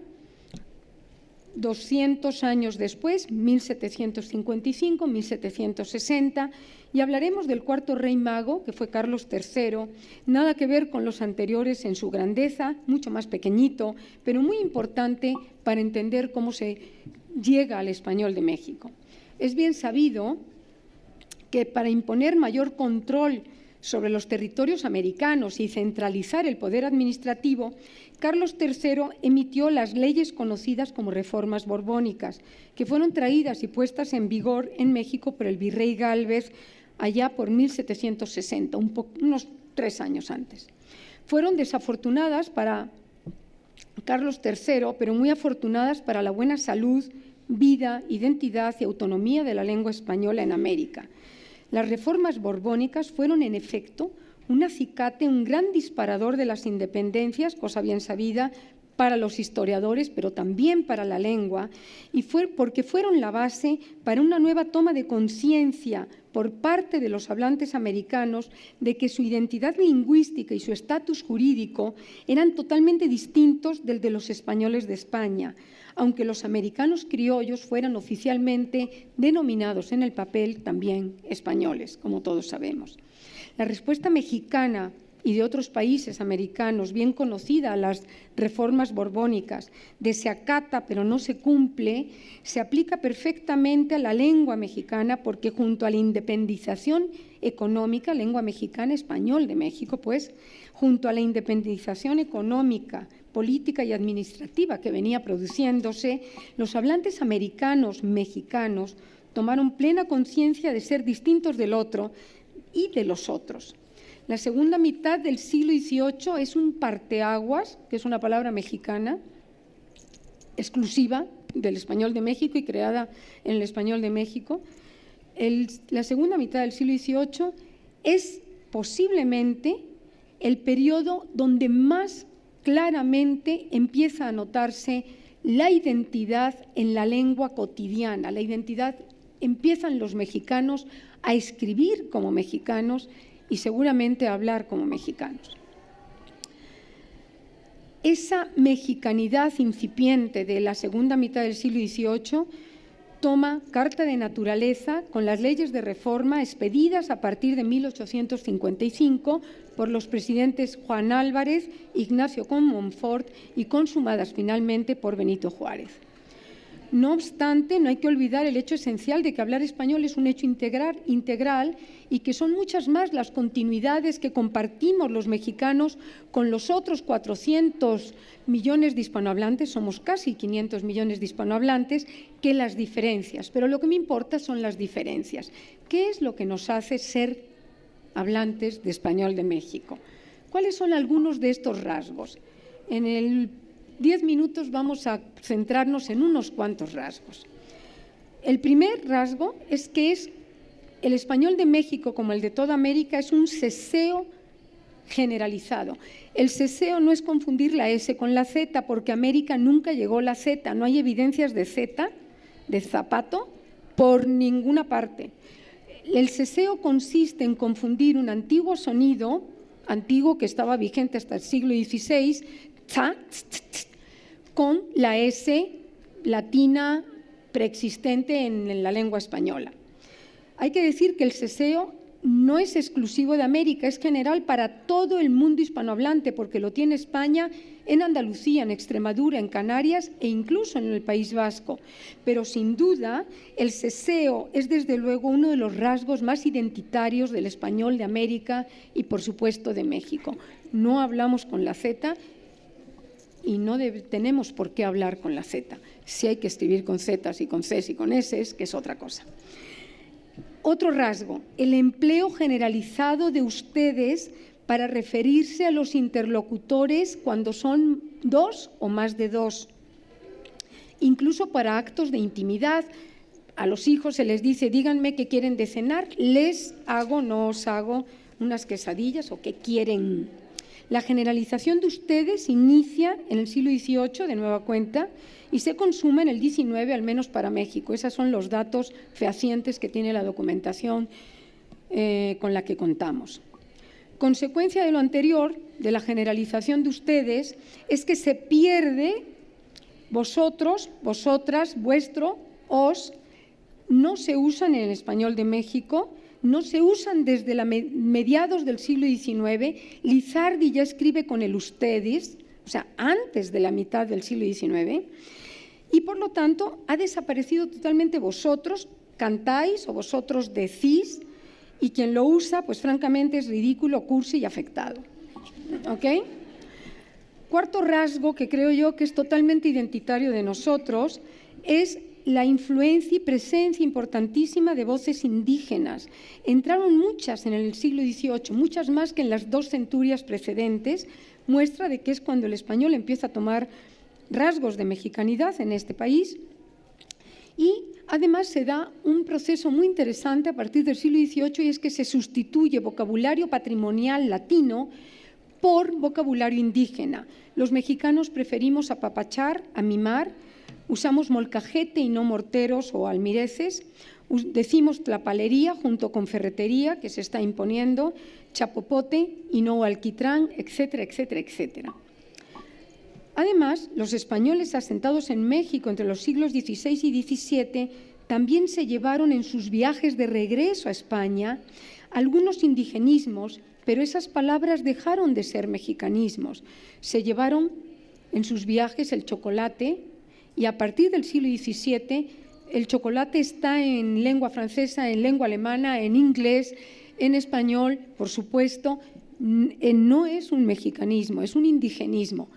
200 años después, 1755, 1760, y hablaremos del cuarto rey mago, que fue Carlos III, nada que ver con los anteriores en su grandeza, mucho más pequeñito, pero muy importante para entender cómo se llega al español de México. Es bien sabido que para imponer mayor control sobre los territorios americanos y centralizar el poder administrativo, Carlos III emitió las leyes conocidas como reformas borbónicas, que fueron traídas y puestas en vigor en México por el virrey Gálvez allá por 1760, unos 3 años antes. Fueron desafortunadas para Carlos III, pero muy afortunadas para la buena salud, vida, identidad y autonomía de la lengua española en América. Las reformas borbónicas fueron, en efecto, un acicate, un gran disparador de las independencias, cosa bien sabida para los historiadores, pero también para la lengua, y fue porque fueron la base para una nueva toma de conciencia por parte de los hablantes americanos de que su identidad lingüística y su estatus jurídico eran totalmente distintos del de los españoles de España, aunque los americanos criollos fueran oficialmente denominados en el papel también españoles, como todos sabemos. La respuesta mexicana y de otros países americanos, bien conocida a las reformas borbónicas, de se acata pero no se cumple, se aplica perfectamente a la lengua mexicana porque junto a la independización económica, lengua mexicana, español de México, pues, junto a la independización económica, política y administrativa que venía produciéndose, los hablantes americanos mexicanos tomaron plena conciencia de ser distintos del otro y de los otros. La segunda mitad del siglo XVIII es un parteaguas, que es una palabra mexicana exclusiva del español de México y creada en el español de México. La segunda mitad del siglo XVIII es posiblemente el periodo donde más claramente empieza a notarse la identidad en la lengua cotidiana. La identidad, empiezan los mexicanos a escribir como mexicanos y seguramente a hablar como mexicanos. Esa mexicanidad incipiente de la segunda mitad del siglo XVIII toma carta de naturaleza con las leyes de reforma expedidas a partir de 1855 por los presidentes Juan Álvarez, Ignacio Comonfort y consumadas finalmente por Benito Juárez. No obstante, no hay que olvidar el hecho esencial de que hablar español es un hecho integral y que son muchas más las continuidades que compartimos los mexicanos con los otros 400 millones de hispanohablantes, somos casi 500 millones de hispanohablantes, que las diferencias. Pero lo que me importa son las diferencias. ¿Qué es lo que nos hace ser hablantes de español de México? ¿Cuáles son algunos de estos rasgos? En el 10 minutos vamos a centrarnos en unos cuantos rasgos. El primer rasgo es que el español de México, como el de toda América, es un seseo generalizado. El seseo no es confundir la S con la Z, porque América nunca llegó la Z, no hay evidencias de Z, de zapato, por ninguna parte. El seseo consiste en confundir un antiguo sonido, antiguo que estaba vigente hasta el siglo XVI, con la S latina preexistente en la lengua española. Hay que decir que el seseo no es exclusivo de América, es general para todo el mundo hispanohablante, porque lo tiene España en Andalucía, en Extremadura, en Canarias e incluso en el País Vasco. Pero sin duda el seseo es desde luego uno de los rasgos más identitarios del español de América y por supuesto de México. No hablamos con la Z y no tenemos por qué hablar con la Z. Sí hay que escribir con Zs y con Cs y con Ss, que es otra cosa. Otro rasgo, el empleo generalizado de ustedes para referirse a los interlocutores cuando son 2 o más de 2. Incluso para actos de intimidad, a los hijos se les dice, díganme qué quieren de cenar, les hago, no os hago unas quesadillas o qué quieren. La generalización de ustedes inicia en el siglo XVIII, de nueva cuenta, y se consume en el XIX, al menos para México. Esos son los datos fehacientes que tiene la documentación con la que contamos. Consecuencia de lo anterior, de la generalización de ustedes, es que se pierde Vosotros, vosotras, vuestro, os, no se usan en el español de México, no se usan desde mediados del siglo XIX. Lizardi ya escribe con el ustedes, o sea, antes de la mitad del siglo XIX, y por lo tanto ha desaparecido totalmente vosotros cantáis o vosotros decís, y quien lo usa, pues francamente es ridículo, cursi y afectado. ¿Ok? Cuarto rasgo que creo yo que es totalmente identitario de nosotros es la influencia y presencia importantísima de voces indígenas. Entraron muchas en el siglo XVIII, muchas más que en las 2 centurias precedentes, muestra de que es cuando el español empieza a tomar rasgos de mexicanidad en este país. Y además se da un proceso muy interesante a partir del siglo XVIII, y es que se sustituye vocabulario patrimonial latino por vocabulario indígena. Los mexicanos preferimos apapachar, amimar, usamos molcajete y no morteros o almireces, decimos tlapalería junto con ferretería, que se está imponiendo, chapopote y no alquitrán, etcétera, etcétera, etcétera. Además, los españoles asentados en México entre los siglos XVI y XVII también se llevaron en sus viajes de regreso a España algunos indigenismos, pero esas palabras dejaron de ser mexicanismos. Se llevaron en sus viajes el chocolate, y a partir del siglo XVII el chocolate está en lengua francesa, en lengua alemana, en inglés, en español, por supuesto. No es un mexicanismo, es un indigenismo,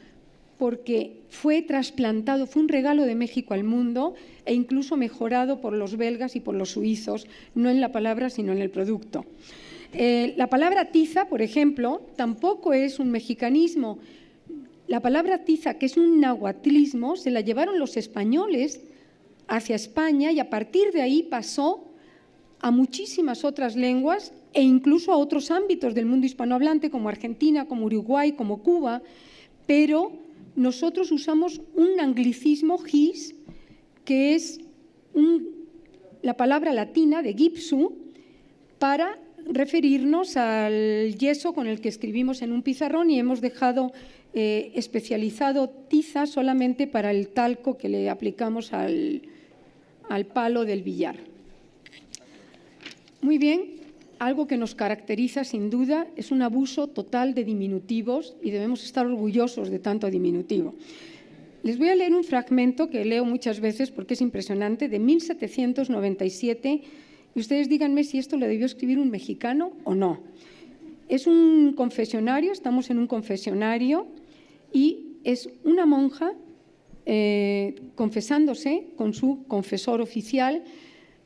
porque fue trasplantado, fue un regalo de México al mundo e incluso mejorado por los belgas y por los suizos, no en la palabra sino en el producto. La palabra tiza, por ejemplo, tampoco es un mexicanismo. La palabra tiza, que es un nahuatlismo, se la llevaron los españoles hacia España y a partir de ahí pasó a muchísimas otras lenguas e incluso a otros ámbitos del mundo hispanohablante como Argentina, como Uruguay, como Cuba, pero nosotros usamos un anglicismo gis, que es la palabra latina de gipsu, para referirnos al yeso con el que escribimos en un pizarrón, y hemos dejado especializado tiza solamente para el talco que le aplicamos al palo del billar. Muy bien, algo que nos caracteriza sin duda es un abuso total de diminutivos y debemos estar orgullosos de tanto diminutivo. Les voy a leer un fragmento que leo muchas veces porque es impresionante, de 1797, y ustedes díganme si esto lo debió escribir un mexicano o no. Es un confesionario, estamos en un confesionario, y es una monja confesándose con su confesor oficial.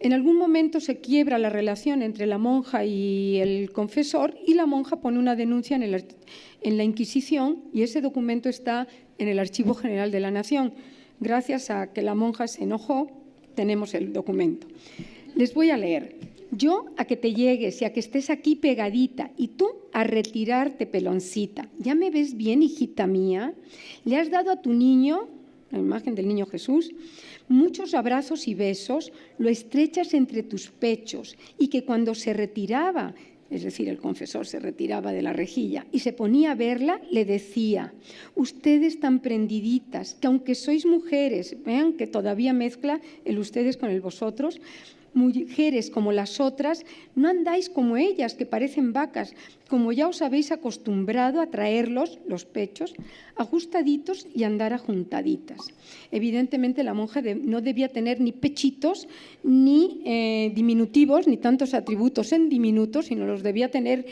En algún momento se quiebra la relación entre la monja y el confesor, y la monja pone una denuncia en la Inquisición, y ese documento está en el Archivo General de la Nación. Gracias a que la monja se enojó, tenemos el documento. Les voy a leer. Yo a que te llegues y a que estés aquí pegadita, y tú a retirarte, peloncita. ¿Ya me ves bien, hijita mía? ¿Le has dado a tu niño, la imagen del niño Jesús, muchos abrazos y besos? Lo estrechas entre tus pechos, y que cuando se retiraba, es decir, el confesor se retiraba de la rejilla y se ponía a verla, le decía: ustedes tan prendiditas, que aunque sois mujeres, vean que todavía mezcla el ustedes con el vosotros, mujeres como las otras, no andáis como ellas, que parecen vacas, como ya os habéis acostumbrado a traerlos, los pechos, ajustaditos y andar ajuntaditas. Evidentemente la monja no debía tener ni pechitos, ni diminutivos, ni tantos atributos en diminutos, sino los debía tener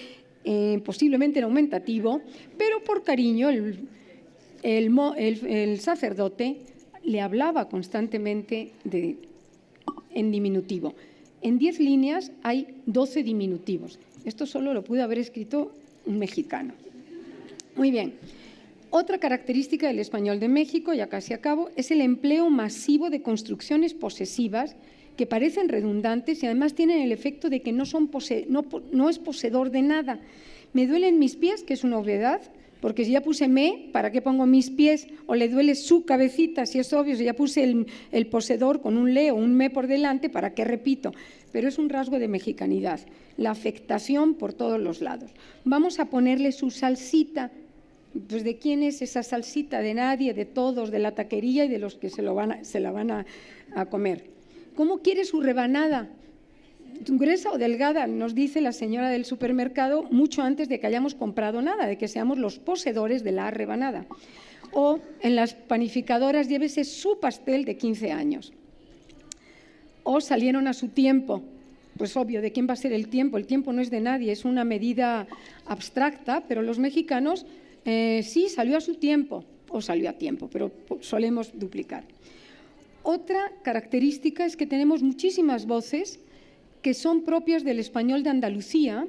posiblemente en aumentativo, pero por cariño el sacerdote le hablaba constantemente en diminutivo. En 10 líneas hay 12 diminutivos. Esto solo lo pudo haber escrito un mexicano. Muy bien. Otra característica del español de México, ya casi acabo, es el empleo masivo de construcciones posesivas que parecen redundantes y además tienen el efecto de que no es poseedor de nada. Me duelen mis pies, que es una obviedad, porque si ya puse me, ¿para qué pongo mis pies? O le duele su cabecita, si es obvio, si ya puse el poseedor con un le o un me por delante, ¿para qué repito? Pero es un rasgo de mexicanidad, la afectación por todos los lados. Vamos a ponerle su salsita. Pues ¿de quién es esa salsita? De nadie, de todos, de la taquería y de los que se la van a comer. ¿Cómo quiere su rebanada? ¿Gruesa o delgada? Nos dice la señora del supermercado mucho antes de que hayamos comprado nada, de que seamos los poseedores de la rebanada. O en las panificadoras, llévese su pastel de 15 años. O salieron a su tiempo. Pues obvio, ¿de quién va a ser el tiempo? El tiempo no es de nadie, es una medida abstracta, pero los mexicanos sí, salió a su tiempo, o salió a tiempo, pero solemos duplicar. Otra característica es que tenemos muchísimas voces que son propias del español de Andalucía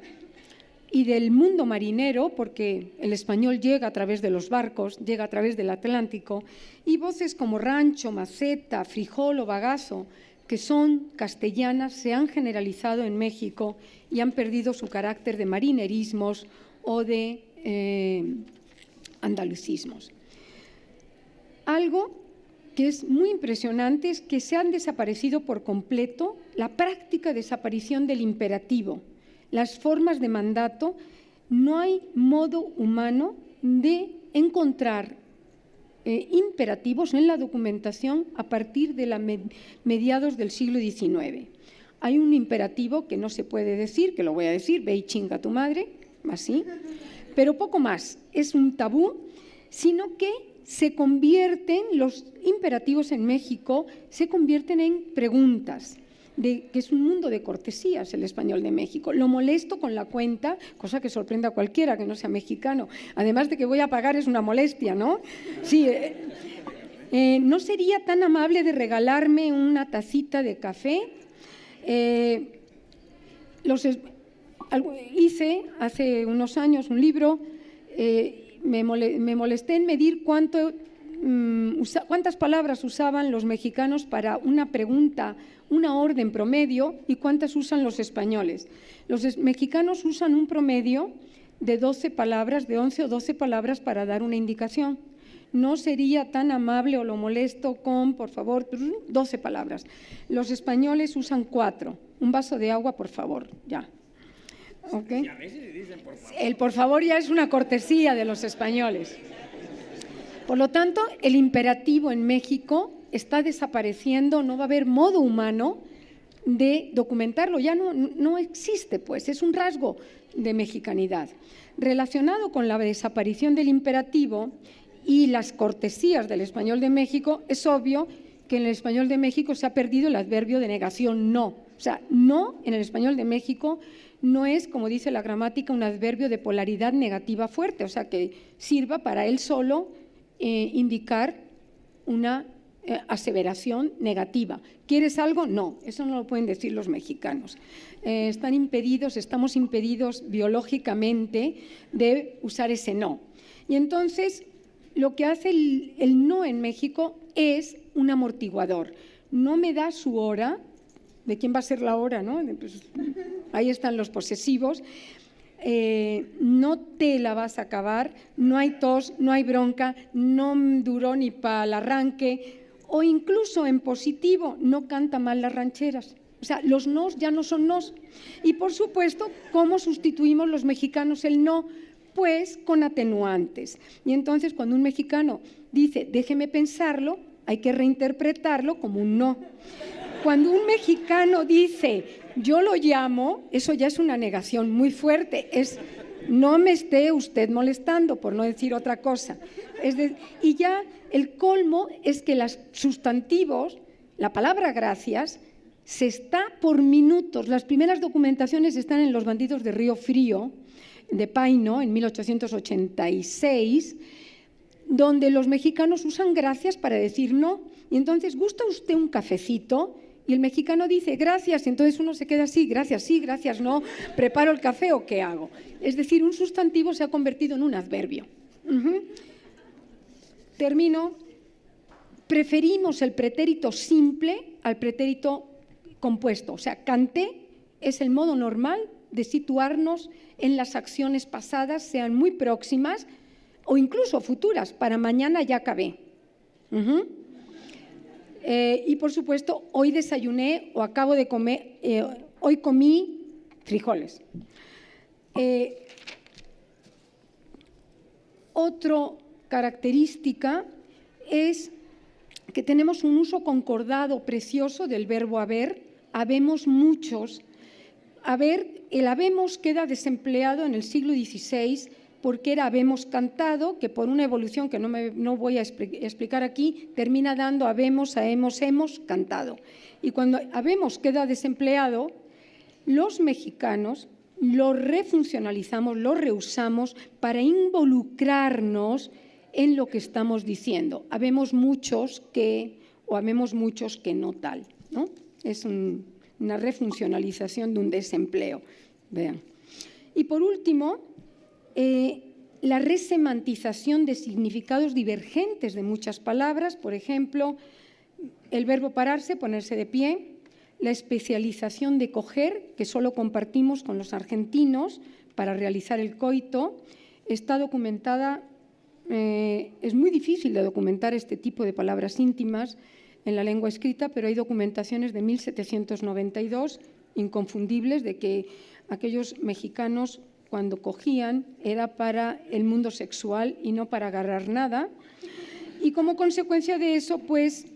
y del mundo marinero, porque el español llega a través de los barcos, llega a través del Atlántico, y voces como rancho, maceta, frijol o bagazo, que son castellanas, se han generalizado en México y han perdido su carácter de marinerismos o de andalucismos. Algo que es muy impresionante es que se han desaparecido por completo la práctica desaparición del imperativo, las formas de mandato. No hay modo humano de encontrar imperativos en la documentación a partir de mediados del siglo XIX. Hay un imperativo que no se puede decir, que lo voy a decir, ve y chinga a tu madre, así, pero poco más, es un tabú, sino que se convierten, los imperativos en México se convierten en preguntas, que es un mundo de cortesías el español de México. Lo molesto con la cuenta, cosa que sorprende a cualquiera que no sea mexicano. Además de que voy a pagar, es una molestia, ¿no? Sí, ¿no sería tan amable de regalarme una tacita de café? Hice hace unos años un libro, me molesté en medir cuántas palabras usaban los mexicanos para una pregunta, una orden promedio, y cuántas usan los españoles. Los mexicanos usan un promedio de 12 palabras, de 11 o 12 palabras para dar una indicación. No sería tan amable o lo molesto con, por favor, 12 palabras. Los españoles usan 4. Un vaso de agua, por favor, ya. ¿Okay? Y a veces le dicen por favor. El por favor ya es una cortesía de los españoles. Por lo tanto, el imperativo en México está desapareciendo, no va a haber modo humano de documentarlo, ya no existe, pues, es un rasgo de mexicanidad. Relacionado con la desaparición del imperativo y las cortesías del español de México, es obvio que en el español de México se ha perdido el adverbio de negación no. O sea, no en el español de México no es, como dice la gramática, un adverbio de polaridad negativa fuerte, o sea, que sirva para él solo indicar una aseveración negativa. ¿Quieres algo? No, eso no lo pueden decir los mexicanos. Están impedidos, estamos impedidos biológicamente de usar ese no. Y entonces, lo que hace el no en México es un amortiguador. No me da su hora. ¿De quién va a ser la hora, no? Pues, ahí están los posesivos. No te la vas a acabar, no hay tos, no hay bronca, no duró ni para el arranque, o incluso en positivo, no canta mal las rancheras. O sea, los nos ya no son nos. Y por supuesto, ¿cómo sustituimos los mexicanos el no? Pues con atenuantes. Y entonces, cuando un mexicano dice, déjeme pensarlo, hay que reinterpretarlo como un no. Cuando un mexicano dice, yo lo llamo, eso ya es una negación muy fuerte, es no me esté usted molestando, por no decir otra cosa. Y ya el colmo es que los sustantivos, la palabra gracias, se está por minutos. Las primeras documentaciones están en Los bandidos de Río Frío, de Paino, en 1886, donde los mexicanos usan gracias para decir no. Y entonces, ¿gusta usted un cafecito? Y el mexicano dice, gracias, y entonces uno se queda así, gracias sí, gracias no, ¿preparo el café o qué hago? Es decir, un sustantivo se ha convertido en un adverbio. Termino. Preferimos el pretérito simple al pretérito compuesto. O sea, canté es el modo normal de situarnos en las acciones pasadas, sean muy próximas o incluso futuras. Para mañana ya acabé. Y por supuesto, hoy desayuné o acabo de comer, hoy comí frijoles. Otra característica es que tenemos un uso concordado precioso del verbo haber. Habemos muchos. El habemos queda desempleado en el siglo XVI porque era habemos cantado, que por una evolución que no voy a explicar aquí, termina dando habemos, haemos, hemos cantado. Y cuando habemos queda desempleado, los mexicanos lo refuncionalizamos, lo reusamos para involucrarnos en lo que estamos diciendo. Habemos muchos que, o habemos muchos que no tal, ¿no? Es una refuncionalización de un desempleo. Vean. Y por último, la resemantización de significados divergentes de muchas palabras, por ejemplo, el verbo pararse, ponerse de pie, la especialización de coger, que solo compartimos con los argentinos para realizar el coito, está documentada, es muy difícil de documentar este tipo de palabras íntimas en la lengua escrita, pero hay documentaciones de 1792 inconfundibles de que aquellos mexicanos cuando cogían era para el mundo sexual y no para agarrar nada. Y como consecuencia de eso, pues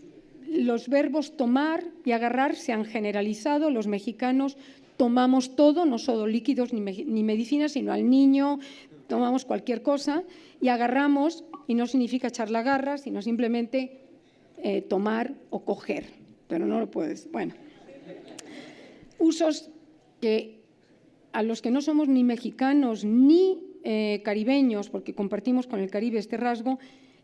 los verbos tomar y agarrar se han generalizado. Los mexicanos tomamos todo, no solo líquidos ni medicinas, sino al niño, tomamos cualquier cosa y agarramos, y no significa echar la garra, sino simplemente tomar o coger, pero no lo puedes. Bueno, usos que a los que no somos ni mexicanos ni caribeños, porque compartimos con el Caribe este rasgo,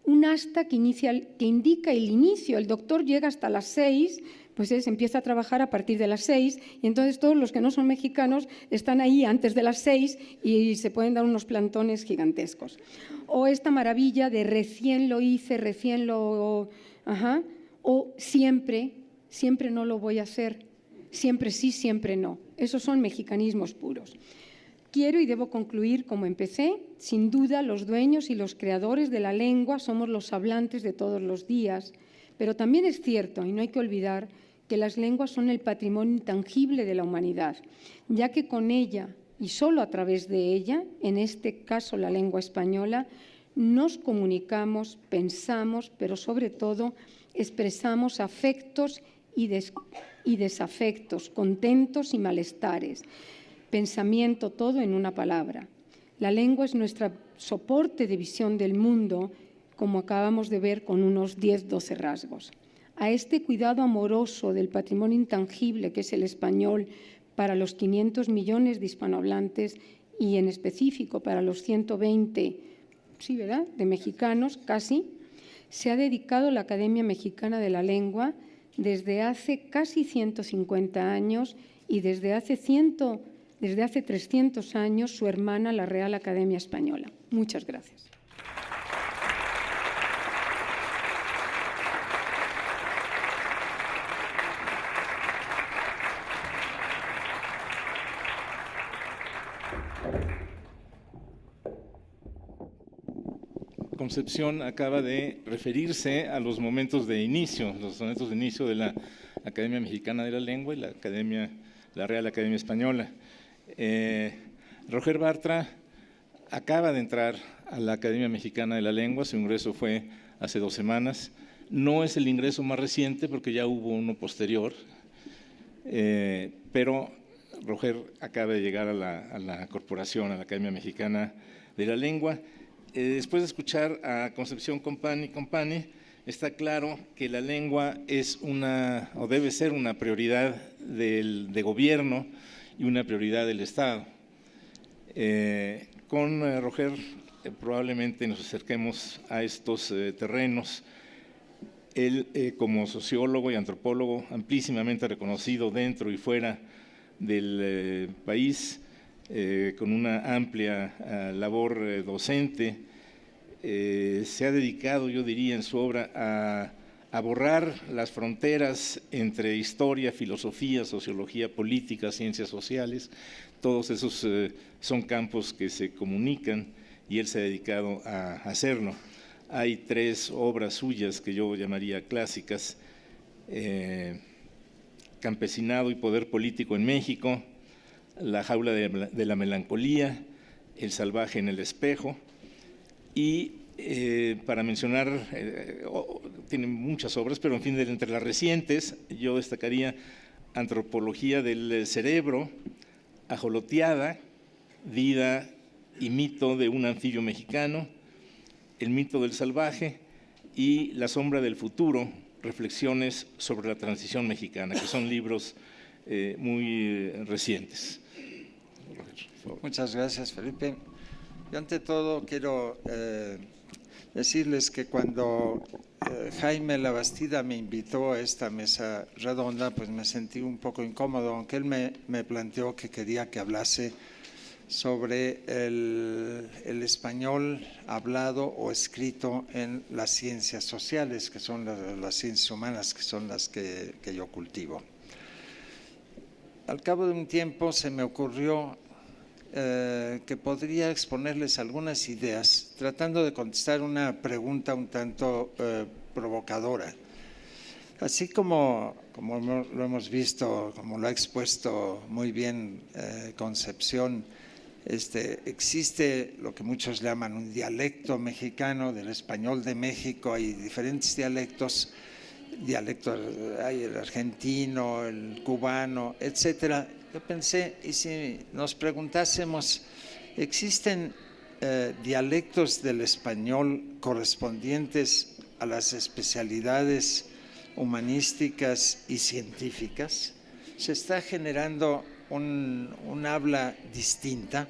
un hasta que indica el inicio. El doctor llega hasta las 6, pues empieza a trabajar a partir de las 6, y entonces todos los que no son mexicanos están ahí antes de las 6 y se pueden dar unos plantones gigantescos. O esta maravilla de recién lo hice, recién lo... Ajá, o siempre no lo voy a hacer, siempre sí, siempre no. Esos son mexicanismos puros. Quiero y debo concluir como empecé. Sin duda, los dueños y los creadores de la lengua somos los hablantes de todos los días, pero también es cierto, y no hay que olvidar, que las lenguas son el patrimonio intangible de la humanidad, ya que con ella, y solo a través de ella, en este caso la lengua española, nos comunicamos, pensamos, pero sobre todo expresamos afectos y desafectos, contentos y malestares, pensamiento, todo en una palabra. La lengua es nuestro soporte de visión del mundo, como acabamos de ver con unos 10-12 rasgos. A este cuidado amoroso del patrimonio intangible que es el español para los 500 millones de hispanohablantes y en específico para los 120, sí, ¿verdad?, de mexicanos, casi, se ha dedicado la Academia Mexicana de la Lengua desde hace casi 150 años y desde hace 300 años su hermana, la Real Academia Española. Muchas gracias. Concepción acaba de referirse a los momentos de inicio de la Academia Mexicana de la Lengua y la Real Academia Española. Roger Bartra acaba de entrar a la Academia Mexicana de la Lengua, su ingreso fue hace 2 semanas. No es el ingreso más reciente porque ya hubo uno posterior, pero Roger acaba de llegar a la corporación, a la Academia Mexicana de la Lengua. Después de escuchar a Concepción Company, está claro que la lengua es o debe ser una prioridad de gobierno y una prioridad del Estado. Con Roger probablemente nos acerquemos a estos terrenos. Él, como sociólogo y antropólogo amplísimamente reconocido dentro y fuera del país, con una amplia labor docente, se ha dedicado, yo diría, en su obra a borrar las fronteras entre historia, filosofía, sociología, política, ciencias sociales. Todos esos son campos que se comunican y él se ha dedicado a hacerlo. Hay 3 obras suyas que yo llamaría clásicas: Campesinado y poder político en México, La jaula de la melancolía, El salvaje en el espejo, y para mencionar, tiene muchas obras, pero en fin, entre las recientes yo destacaría Antropología del cerebro, Ajoloteada, Vida y mito de un anfibio mexicano, El mito del salvaje y La sombra del futuro, reflexiones sobre la transición mexicana, que son libros muy recientes. Muchas gracias, Felipe. Yo ante todo quiero decirles que cuando Jaime Labastida me invitó a esta mesa redonda, pues me sentí un poco incómodo, aunque él me planteó que quería que hablase sobre el español hablado o escrito en las ciencias sociales, que son las ciencias humanas, que son las que yo cultivo. Al cabo de un tiempo se me ocurrió que podría exponerles algunas ideas, tratando de contestar una pregunta un tanto provocadora. Así como lo hemos visto, como lo ha expuesto muy bien Concepción, existe lo que muchos llaman un dialecto mexicano del español de México. Hay diferentes dialectos, hay el argentino, el cubano, etcétera. Yo pensé, y si nos preguntásemos, ¿existen dialectos del español correspondientes a las especialidades humanísticas y científicas? ¿Se está generando un habla distinta?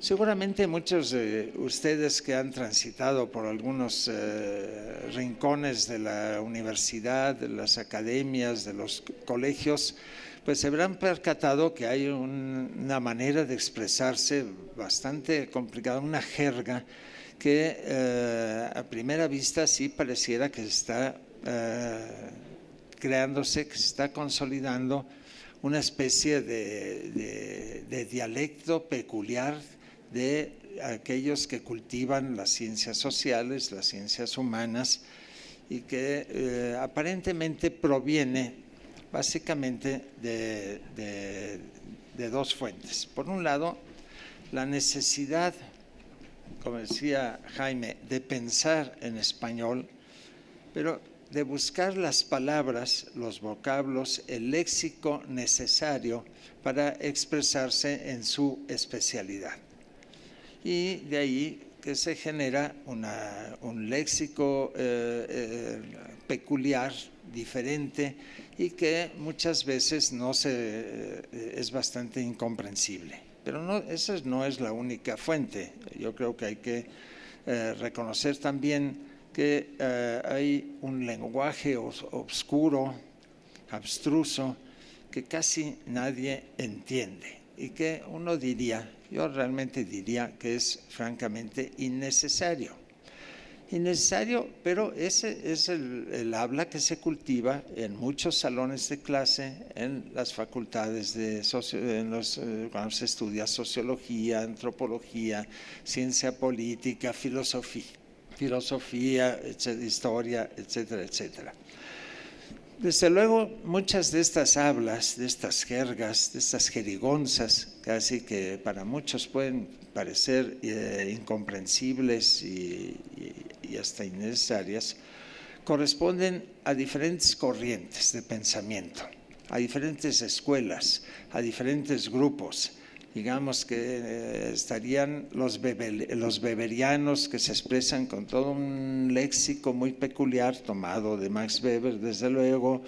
Seguramente muchos de ustedes que han transitado por algunos rincones de la universidad, de las academias, de los colegios, pues se habrán percatado que hay una manera de expresarse bastante complicada, una jerga que a primera vista sí pareciera que está creándose, que se está consolidando una especie de dialecto peculiar de aquellos que cultivan las ciencias sociales, las ciencias humanas, y que aparentemente proviene básicamente de dos fuentes. Por un lado, la necesidad, como decía Jaime, de pensar en español, pero de buscar las palabras, los vocablos, el léxico necesario para expresarse en su especialidad. Y de ahí que se genera un léxico peculiar, diferente, y que muchas veces es bastante incomprensible. Pero esa no es la única fuente. Yo creo que hay que reconocer también que hay un lenguaje oscuro, abstruso, que casi nadie entiende y que yo realmente diría que es francamente innecesario. Innecesario, pero ese es el habla que se cultiva en muchos salones de clase, en las facultades cuando se estudia sociología, antropología, ciencia política, filosofía, historia, etcétera, etcétera. Desde luego, muchas de estas hablas, de estas jergas, de estas jerigonzas, casi que para muchos pueden parecer incomprensibles y hasta innecesarias, corresponden a diferentes corrientes de pensamiento, a diferentes escuelas, a diferentes grupos. Digamos que estarían los weberianos, que se expresan con todo un léxico muy peculiar, tomado de Max Weber, desde luego,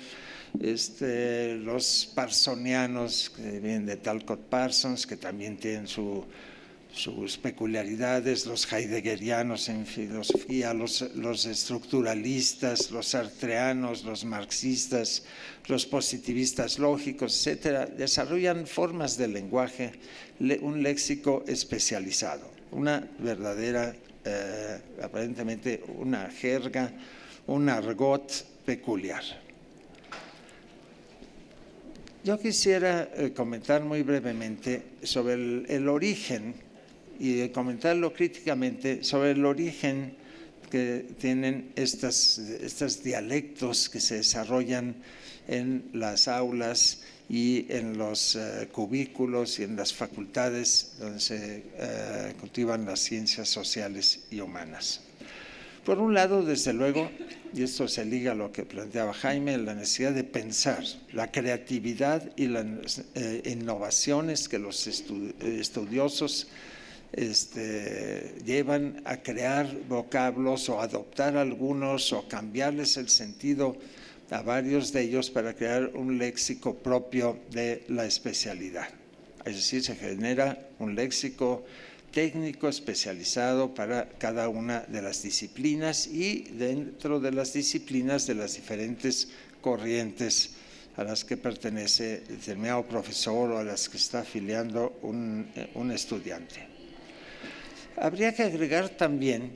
los parsonianos, que vienen de Talcott Parsons, que también tienen sus peculiaridades, los heideggerianos en filosofía, los estructuralistas, los sartreanos, los marxistas, los positivistas lógicos, etcétera, desarrollan formas de lenguaje, un léxico especializado, una verdadera, aparentemente una jerga, un argot peculiar. Yo quisiera comentar muy brevemente sobre el origen y comentarlo críticamente sobre el origen que tienen estos dialectos que se desarrollan en las aulas y en los cubículos y en las facultades donde se cultivan las ciencias sociales y humanas. Por un lado, desde luego, y esto se liga a lo que planteaba Jaime, la necesidad de pensar, la creatividad y las innovaciones que los estudiosos llevan a crear vocablos o adoptar algunos o cambiarles el sentido a varios de ellos para crear un léxico propio de la especialidad. Es decir, se genera un léxico técnico especializado para cada una de las disciplinas y dentro de las disciplinas de las diferentes corrientes a las que pertenece determinado profesor o a las que está afiliando un estudiante. Habría que agregar también,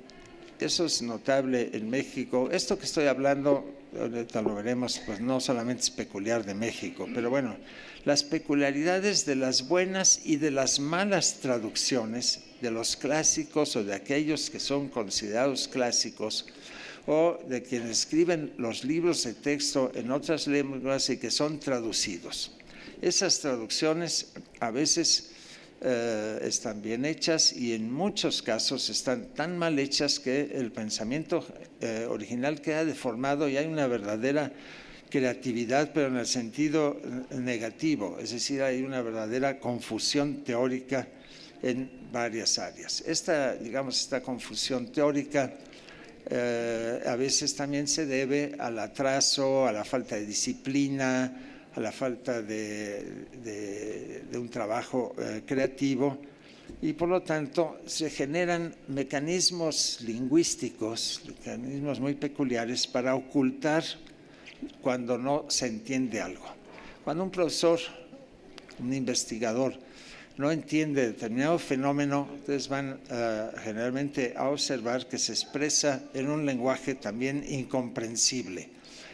eso es notable en México, esto que estoy hablando, ahorita lo veremos, pues no solamente es peculiar de México, pero bueno, las peculiaridades de las buenas y de las malas traducciones de los clásicos o de aquellos que son considerados clásicos o de quienes escriben los libros de texto en otras lenguas y que son traducidos. Esas traducciones a veces están bien hechas y en muchos casos están tan mal hechas que el pensamiento original queda deformado y hay una verdadera creatividad, pero en el sentido negativo, es decir, hay una verdadera confusión teórica en varias áreas. Esta confusión teórica a veces también se debe al atraso, a la falta de disciplina, a la falta de un trabajo creativo y por lo tanto se generan mecanismos lingüísticos, mecanismos muy peculiares para ocultar cuando no se entiende algo. Cuando un profesor, un investigador, no entiende determinado fenómeno, ustedes van generalmente a observar que se expresa en un lenguaje también incomprensible.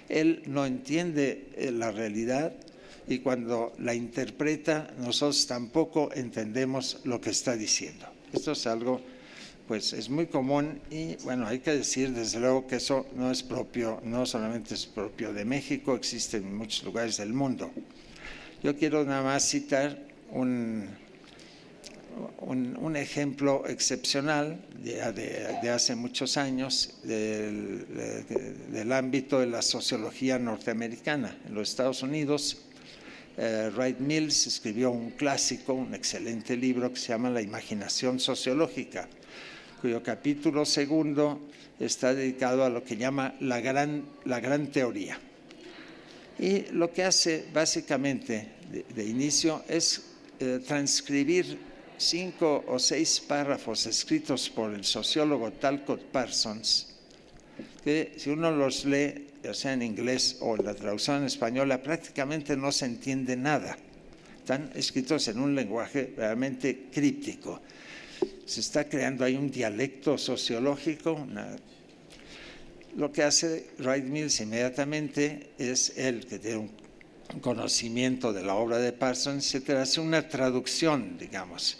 Él no entiende la realidad y cuando la interpreta, nosotros tampoco entendemos lo que está diciendo. Esto es algo, pues es muy común y bueno, hay que decir desde luego que eso no es propio, no solamente es propio de México, existe en muchos lugares del mundo. Yo quiero nada más citar un ejemplo excepcional de hace muchos años del ámbito de la sociología norteamericana. En los Estados Unidos, Wright Mills escribió un clásico, un excelente libro que se llama La imaginación sociológica, cuyo capítulo segundo está dedicado a lo que llama la gran teoría. Y lo que hace básicamente de inicio es transcribir 5 o 6 párrafos escritos por el sociólogo Talcott Parsons, que si uno los lee, ya sea en inglés o en la traducción española, prácticamente no se entiende nada. Están escritos en un lenguaje realmente críptico. Se está creando ahí un dialecto sociológico. Lo que hace Wright Mills inmediatamente es él, que tiene un conocimiento de la obra de Parsons, etcétera, hace una traducción, digamos,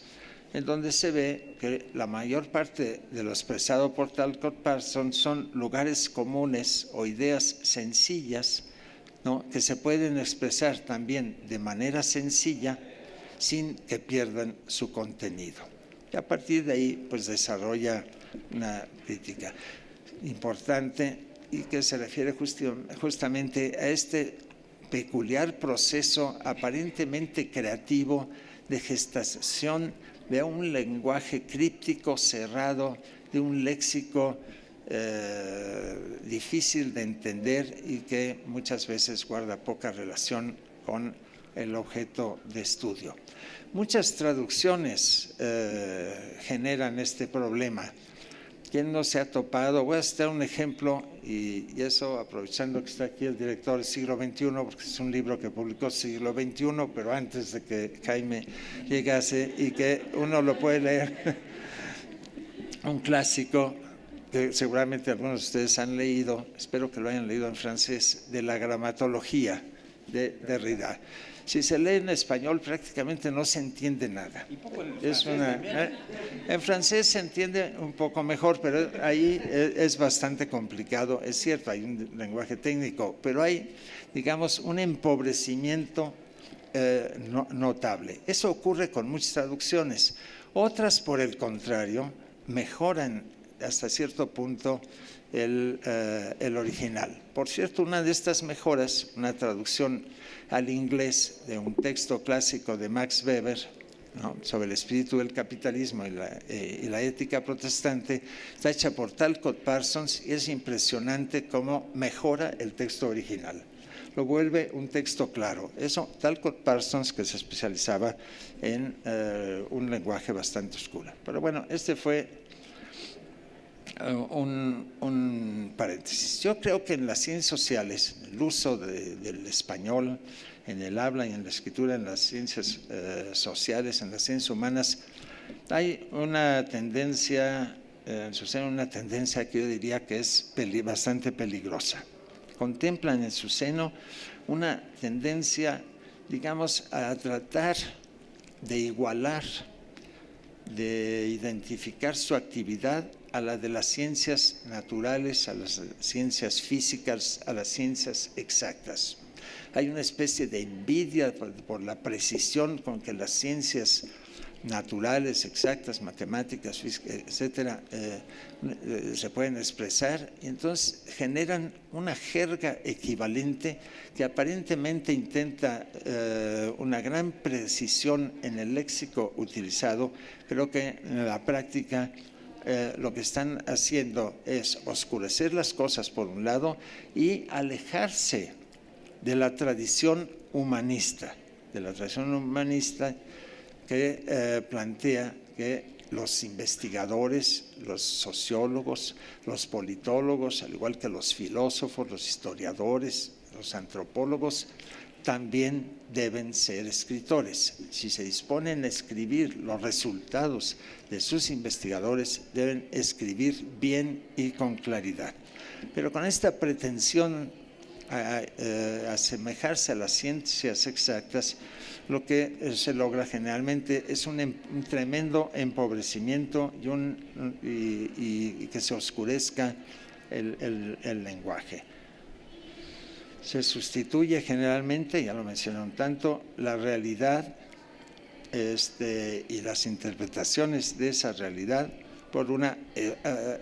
en donde se ve que la mayor parte de lo expresado por Talcott Parsons son lugares comunes o ideas sencillas, ¿no?, que se pueden expresar también de manera sencilla sin que pierdan su contenido. Y a partir de ahí, pues desarrolla una crítica importante y que se refiere justamente a este peculiar proceso aparentemente creativo de gestación de un lenguaje críptico cerrado, de un léxico difícil de entender y que muchas veces guarda poca relación con el objeto de estudio. Muchas traducciones generan este problema. ¿Quién no se ha topado? Voy a citar un ejemplo y eso aprovechando que está aquí el director del siglo XXI, porque es un libro que publicó siglo XXI, pero antes de que Jaime llegase y que uno lo puede leer, un clásico que seguramente algunos de ustedes han leído, espero que lo hayan leído en francés, de la gramatología, de Derrida. Si se lee en español prácticamente no se entiende nada. En francés se entiende un poco mejor, pero ahí es bastante complicado. Es cierto, hay un lenguaje técnico, pero hay, digamos, un empobrecimiento notable. Eso ocurre con muchas traducciones. Otras, por el contrario, mejoran hasta cierto punto el original. Por cierto, una de estas mejoras, una traducción al inglés de un texto clásico de Max Weber, ¿no?, sobre el espíritu del capitalismo y la ética protestante, está hecha por Talcott Parsons y es impresionante cómo mejora el texto original. Lo vuelve un texto claro. Eso, Talcott Parsons, que se especializaba en un lenguaje bastante oscuro. Pero bueno, este fue un paréntesis. Yo creo que en las ciencias sociales, el uso del español en el habla y en la escritura, en las ciencias sociales, en las ciencias humanas, hay una tendencia, sucede una tendencia que yo diría que es bastante peligrosa. Contemplan en su seno una tendencia, digamos, a tratar de igualar, de identificar su actividad a la de las ciencias naturales, a las ciencias físicas, a las ciencias exactas. Hay una especie de envidia por la precisión con que las ciencias naturales, exactas, matemáticas, físicas, etcétera, se pueden expresar, y entonces generan una jerga equivalente que aparentemente intenta una gran precisión en el léxico utilizado. Creo que en la práctica lo que están haciendo es oscurecer las cosas por un lado y alejarse de la tradición humanista, que plantea que los investigadores, los sociólogos, los politólogos, al igual que los filósofos, los historiadores, los antropólogos, también deben ser escritores. Si se disponen a escribir los resultados de sus investigadores, deben escribir bien y con claridad. Pero con esta pretensión a asemejarse a las ciencias exactas, lo que se logra generalmente es un tremendo empobrecimiento y que se oscurezca el lenguaje. Se sustituye generalmente, ya lo mencionaron tanto, la realidad y las interpretaciones de esa realidad por una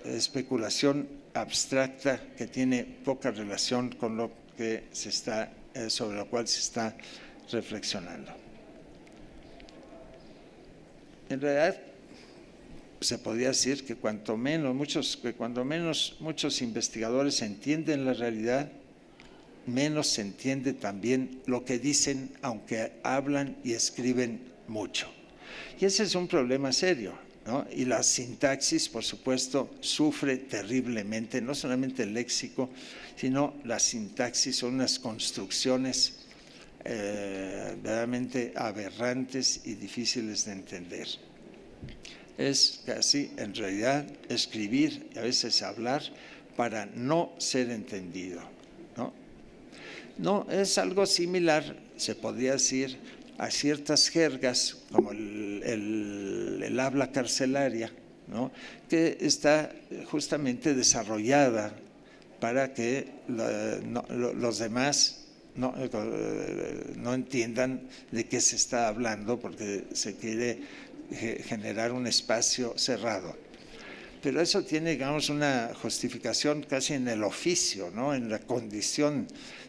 especulación abstracta que tiene poca relación con lo que sobre lo cual se está reflexionando. En realidad, se podría decir que cuando menos muchos investigadores entienden la realidad, menos se entiende también lo que dicen, aunque hablan y escriben mucho. Y ese es un problema serio, ¿no? Y la sintaxis, por supuesto, sufre terriblemente, no solamente el léxico, sino la sintaxis. Son unas construcciones verdaderamente aberrantes y difíciles de entender. Es casi, en realidad, escribir y a veces hablar para no ser entendido, ¿no? No, es algo similar, se podría decir, a ciertas jergas como el habla carcelaria, ¿no?, que está justamente desarrollada para que los demás no entiendan de qué se está hablando, porque se quiere generar un espacio cerrado. Pero eso tiene, digamos, una justificación casi en el oficio, ¿no?, en la condición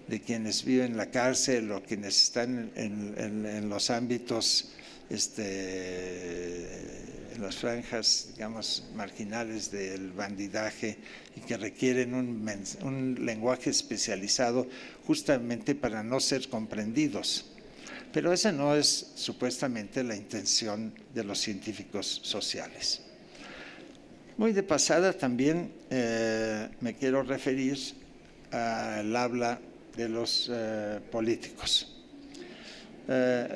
de quienes viven en la cárcel o quienes están en los ámbitos, en las franjas, digamos, marginales del bandidaje, y que requieren un lenguaje especializado justamente para no ser comprendidos. Pero esa no es supuestamente la intención de los científicos sociales. Muy de pasada también me quiero referir al habla de los políticos.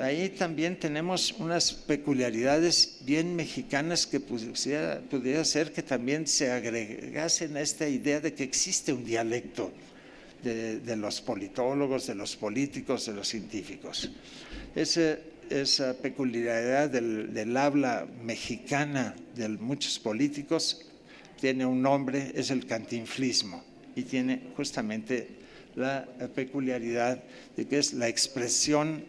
Ahí también tenemos unas peculiaridades bien mexicanas que pudiera ser que también se agregasen a esta idea de que existe un dialecto de los politólogos, de los políticos, de los científicos. Esa peculiaridad del habla mexicana de muchos políticos tiene un nombre, es el cantinflismo, y tiene justamente la peculiaridad de que es la expresión,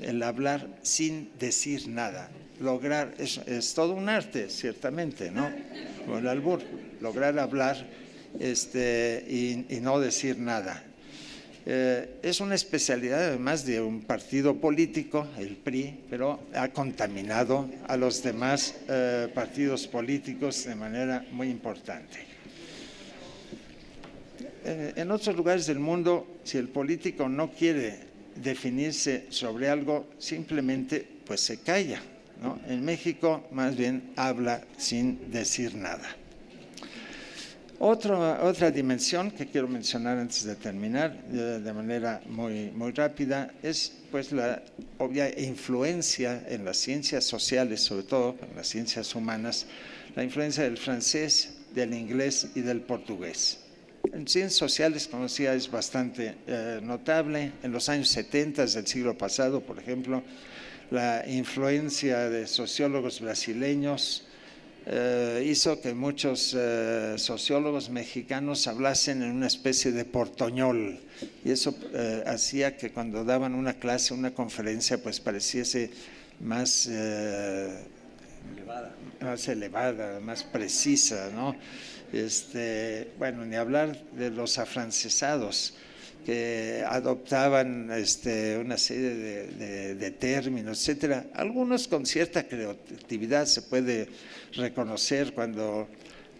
el hablar sin decir nada. Lograr, es todo un arte, ciertamente, ¿no? Como el albur, lograr hablar y no decir nada. Es una especialidad además de un partido político, el PRI, pero ha contaminado a los demás partidos políticos de manera muy importante. En otros lugares del mundo, si el político no quiere definirse sobre algo, simplemente pues se calla, ¿no? En México más bien habla sin decir nada. Otra dimensión que quiero mencionar antes de terminar de manera muy rápida es pues la obvia influencia en las ciencias sociales, sobre todo en las ciencias humanas, la influencia del francés, del inglés y del portugués. En ciencias sociales, como decía, es bastante notable. En los años 70 del siglo pasado, por ejemplo, la influencia de sociólogos brasileños hizo que muchos sociólogos mexicanos hablasen en una especie de portoñol, y eso hacía que cuando daban una clase, una conferencia, pues pareciese más elevada, más precisa, ¿no? Bueno, ni hablar de los afrancesados que adoptaban una serie de términos, etcétera. Algunos con cierta creatividad se puede reconocer cuando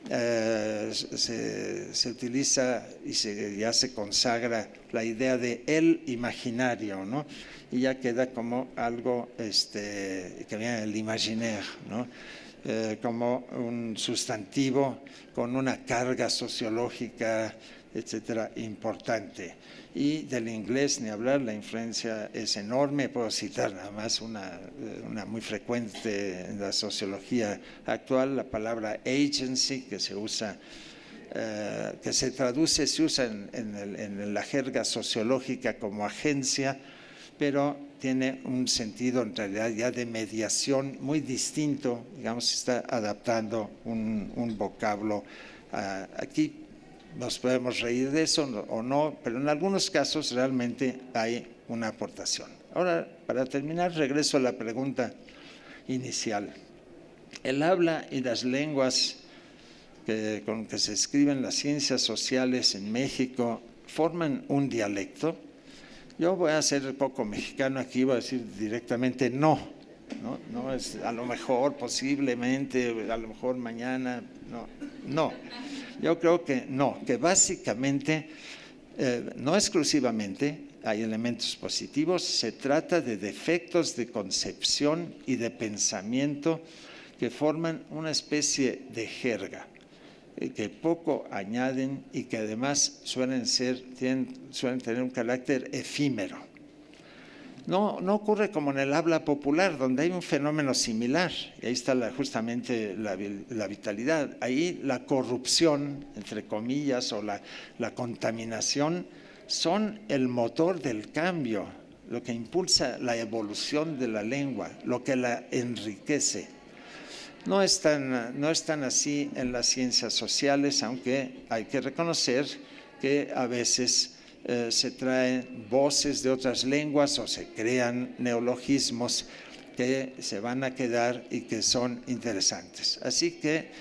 se utiliza y ya se consagra la idea de el imaginario, ¿no? Y ya queda como algo que viene del imaginaire, ¿no? Como un sustantivo con una carga sociológica, etcétera, importante. Y del inglés ni hablar, la influencia es enorme. Puedo citar nada más una muy frecuente en la sociología actual, la palabra agency, que se usa, que se usa en la jerga sociológica como agencia, pero tiene un sentido en realidad ya de mediación muy distinto, digamos, se está adaptando un vocablo. Aquí nos podemos reír de eso o no, pero en algunos casos realmente hay una aportación. Ahora, para terminar, regreso a la pregunta inicial. El habla y las lenguas con que se escriben las ciencias sociales en México forman un dialecto. Yo voy a ser poco mexicano aquí, voy a decir directamente no. No es a lo mejor, posiblemente, a lo mejor mañana, no. Yo creo que no, que básicamente, no exclusivamente, hay elementos positivos, se trata de defectos de concepción y de pensamiento que forman una especie de jerga, que poco añaden y que además suelen tener un carácter efímero. No ocurre como en el habla popular, donde hay un fenómeno similar, y ahí está justamente la vitalidad. Ahí la corrupción, entre comillas, o la contaminación, son el motor del cambio, lo que impulsa la evolución de la lengua, lo que la enriquece. No es tan así en las ciencias sociales, aunque hay que reconocer que a veces se traen voces de otras lenguas o se crean neologismos que se van a quedar y que son interesantes. Así que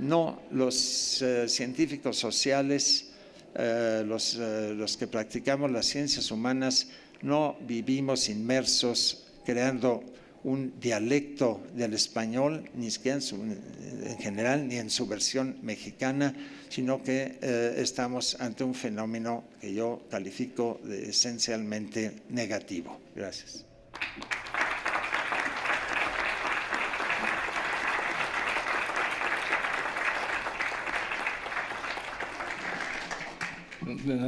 no, los científicos sociales, los que practicamos las ciencias humanas, no vivimos inmersos creando un dialecto del español, ni siquiera en general, ni en su versión mexicana, sino que estamos ante un fenómeno que yo califico de esencialmente negativo. Gracias.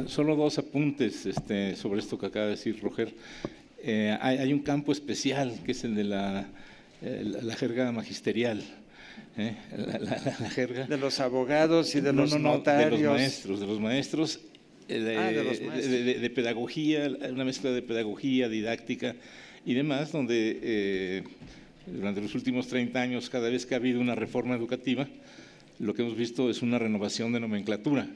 Solo dos apuntes sobre esto que acaba de decir Roger. Hay un campo especial que es el de la jerga magisterial. La jerga de los abogados y de los notarios. De los maestros, de los maestros. de pedagogía, una mezcla de pedagogía, didáctica y demás, donde durante los últimos 30 años, cada vez que ha habido una reforma educativa, lo que hemos visto es una renovación de nomenclatura